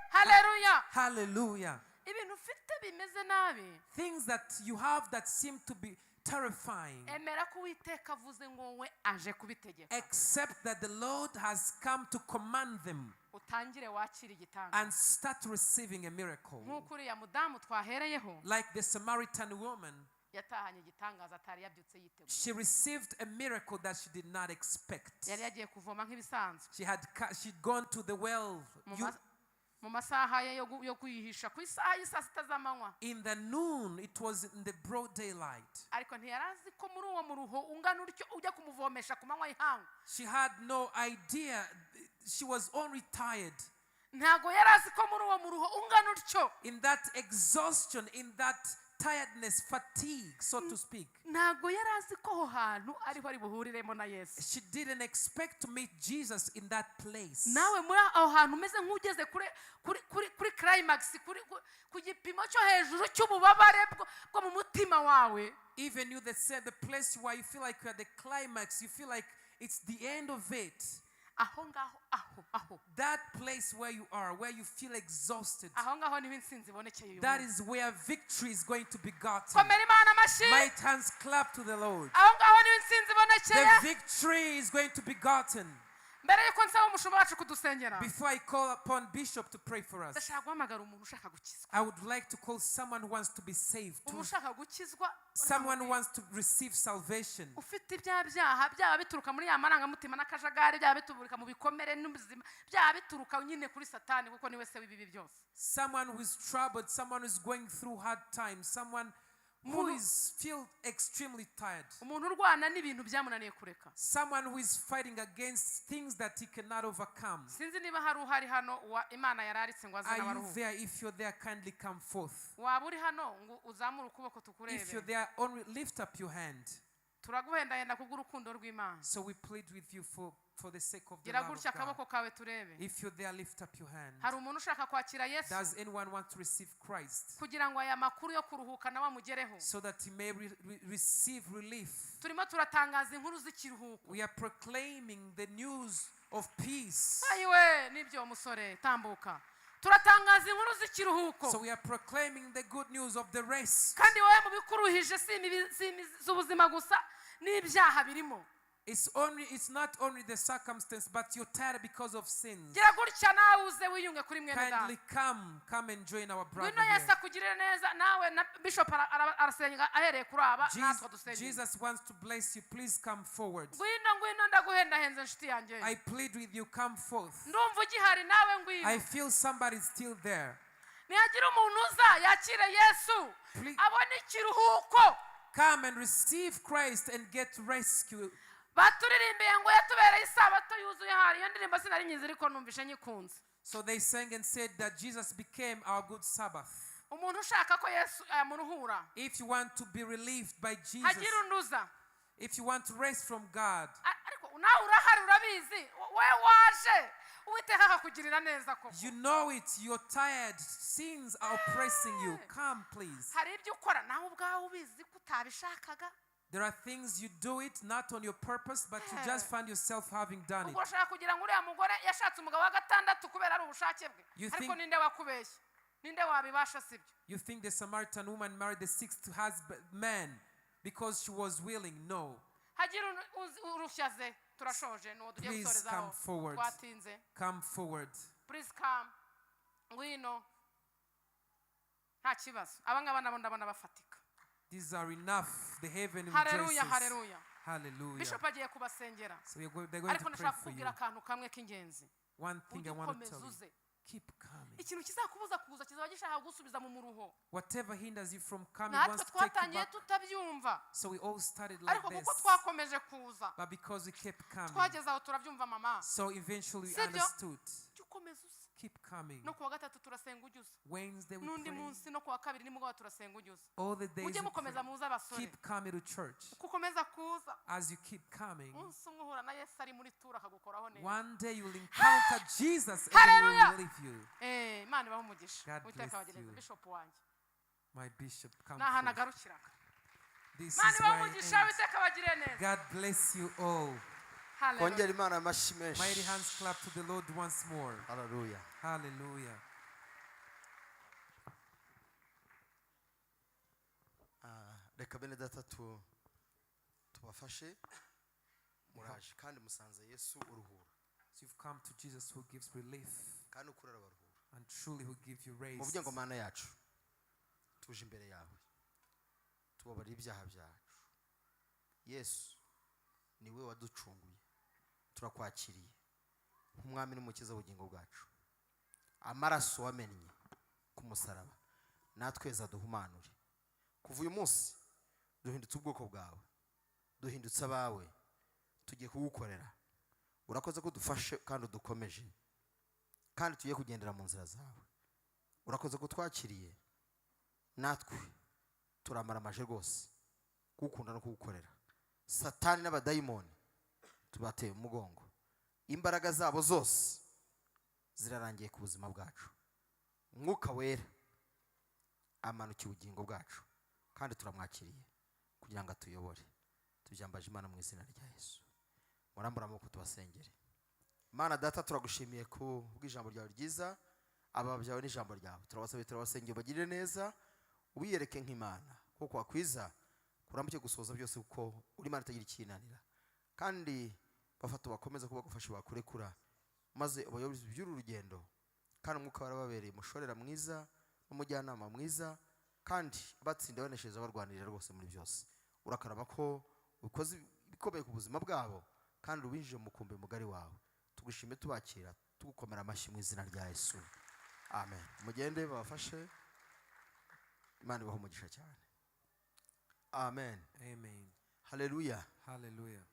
haleluya Hallelujah. ibintu ufite bimeze nabi Things that you have that seem to be terrifying, emera ko uwiteka avuze ngo we aje kubitegeka except that the Lord has come to command them utangire wakira igitangaza and start receiving a miracle. nk'uko uriya mudamu twahereyeho Like the Samaritan woman, yatahanye igitangaza atari yabyutse yiteguye she received a miracle that she did not expect. yari yagiye kuvoma nk'ibisanzwe She'd gone to the well mu masaha ye yo kwihisha ku isaha y'isa sita z'amanywa in the noon. It was in the broad daylight. ariko ntiyari azi ko muri uwo muruho ungana utyo ujya kumuvomesha ku manywa y'ihangu She had no idea. She was only tired. ntago yari azi ko muri uwo muruho ungana utyo In that exhaustion, in that tiredness, fatigue, so to speak, ntago yari azi ko aho hantu ariho ari buhuriremo na Yesu she didn't expect to meet Jesus in that place. nawe muri aho hantu umeze nk'ugeze kuri climax ku gipimo cyo hejuru cy'ububabare bwo mu mutima wawe Even you that said the place where you feel like you're at the climax, you feel like it's the end of it. aho ngaho aho That place where you are, where you feel exhausted, aho ngaho niho intsinzi ibonekeye uyu that munsi is where victory is going to be gotten. komera Imana amashyi Might hands clap to the Lord. aho ngaho niho intsinzi The ibonekeye victory is going to be gotten. mbere yuko nsaba umushumba wacu kudusengera Before I call upon Bishop to pray for us, ndashaka guhamagara umuntu ushaka gukizwa I would like to call someone who wants to be saved too. umuntu ushaka gukizwa Someone who wants to receive salvation. ufite ibya byaha byaba bituruka muri ya marangamutima n'akajagari byaba bituruka mu bikomere n'ubuzima byaba bituruka nyine kuri satani kuko niwe se w'ibibi byose Someone who is troubled, someone who is going through hard times, someone who is feel extremely tired, umuntu urwana n'ibintu byamunaniye kureka someone who is fighting against things that he cannot overcome. sinzi niba hari uhari hano Imana yararitse ngo aze Are you n'abaruhu there? If you're there, kindly come forth. waba uri hano ngo uzamure ukuboko If you're tukurebe there, only lift up your hand. turaguhendahenda kubw'urukundo rw'Imana So we plead with you for the sake of the gira love of gutya God. akaboko kawe turebe If you're there, lift up your hand. hari umuntu ushaka kwakira Yesu Does anyone want to receive Christ kugira ngo aya makuru yo kuruhuka nawe amugereho so that he may receive relief? turimo turatangaza inkuru z'ikiruhuko We are proclaiming the news of peace. ayiwe nibyo musore tambuka turatangaza inkuru z'ikiruhuko So we are proclaiming the good news of the rest. kandi wowe mu bikuruhije si z'ubuzima gusa n'ibyaha birimo It's not only the circumstance, but you're tired because of sins. gira gutya nawe uze wiyunge kuri mwene Kindly data come and join our brother ngwino Yesu here. akugirire neza nawe na bishop arasenga ahereye kuri aba natwe dusenge Jesus wants to bless you. Please come forward. ngwino ndaguhendahenze nshuti yanjye I plead with you, come forth. ndumva ugihari nawe ngwino I feel somebody's still there. nihagira umuntu uza yakire Yesu Please. abone ikiruhuko Come and receive Christ and get rescue. baturirimbiye ngo yatubereye isabato yuzuye hari iyo ndirimbo sinari nyizi ariko numvishe nyikunze So they sang and said that Jesus became our good Sabbath. umuntu ushaka ko Yesu yamuruhura If you want to be relieved by Jesus, hagira unduza if you want to rest from God, ariko nawe urahari urabizi we waje Uwiteka akakugirira neza koko you know it, you're tired, sins are oppressing you. Come, please. hari ibyo ukora nawe ubwawe ubizi ko utabishakaga There are things you do it not on your purpose, but you just find yourself having done it. ubwo ushaka kugira ngo uriya mugore yashatse umugabo wa gatandatu kubera ari ubushake bwe You ariko think- ninde wakubeshya ninde wabibasha sibyo You think the Samaritan woman married the sixth man because she was willing? No. hagira urushaze turashoje n'uwo tugiye Please gusorezaho come forward. twatinze Come forward. please come ngwino nta kibazo aba ngaba nabo ndabona bafatika These are enough. The heaven haleluya rejoices. haleluya Hallelujah. bishop agiye kubasengera So they're going ariko to pray ndashaka for you. kukubwira akantu kamwe k'ingenzi One thing I ujye want to ukomeza tell you. uze Keep coming. ikintu kizakubuza kuza kizaba gishaka gusubiza mu muruho Whatever hinders you from coming natwe wants to take you twatangiye back. tutabyumva So we all started like ariko this. kuko twakomeje kuza But because we kept coming, twageze aho turabyumva mama so eventually we Sibyo? understood. jya ukomeza uze Keep coming. no kuwa gatatu turasenga ujya uza Wednesday we n'undi pray. munsi no kuwa kabiri nimugoroba turasenga ujya uza All the days mujye we mukomeza pray. muze abasore Keep coming to church. uko ukomeza kuza As you keep coming, umunsi umwe uhura na Yesu ari muri tura akagukoraho neza one day you will encounter Jesus and he Hallelujah. will leave you. Imana ibahe umugisha God Uwiteka bless abagereze you. bishop wanjye My bishop, come ni ahantu forth. agarukiraga This Imana is ibahe where I umugisha end. Uwiteka abagire neza God bless you all. Hallelujah. kongera imana amashyi Mighty menshi hands clap to the Lord once more. haleluya Hallelujah. reka bene data tubafashe muraje kandi musanze Yesu uruhura So you've come to Jesus who gives relief kandi ukuri arabaruhura and truly who gives you mu race. buryo ngo mana yacu tuje imbere yawe tubabarira ibyaha byacu Yesu niwe waducunguye turakwakiriye nk'umwami n'umukiza w'ubugingo bwacu amaraso wamennye ku musaraba natweza duhumanure kuva uyu munsi duhindutse ubwoko bwawe duhindutse abawe tugiye kugukorera urakoze ko dufashe kandi udukomeje kandi tugiye kugendera mu nzira zawe urakoze ko twakiriye natwe turamara amaje rwose kugukunda no kugukorera satani n'abadayimoni tubateye umugongo imbaraga zabo zose zirarangiye ku buzima bwacu umwuka wera amanukiye ubugingo bwacu kandi turamwakiriye kugira ngo atuyobore tubyambaje Imana mu izina rya Yesu murambura amaboko tubasengere Mana data turagushimiye ku bw'ijambo ryawe ryiza aba byawe n'ijambo ryawe turabasabye turabasengeye bagirire neza ubiyereke nk'Imana kuko wakwiza kurambuke gusoza byose uko uri Imana itagira ikinanira kandi bafata bakomeza kuba gufasha bakurekura maze abayobozi by'uru rugendo kandi umwuka warababereye mushorera mwiza n'umujyanama mwiza kandi batsinda baneshereza barwanirira rwose muri byose urakaraba ko ukoze bikomeye ku buzima bwabo kandi ubinjije mu kumbe mugari wawe tugushime tubakira tugukomera amashyi mu izina rya Yesu amen mugende babafashe Imana ibahe umugisha cyane amen Amen. haleluya Hallelujah.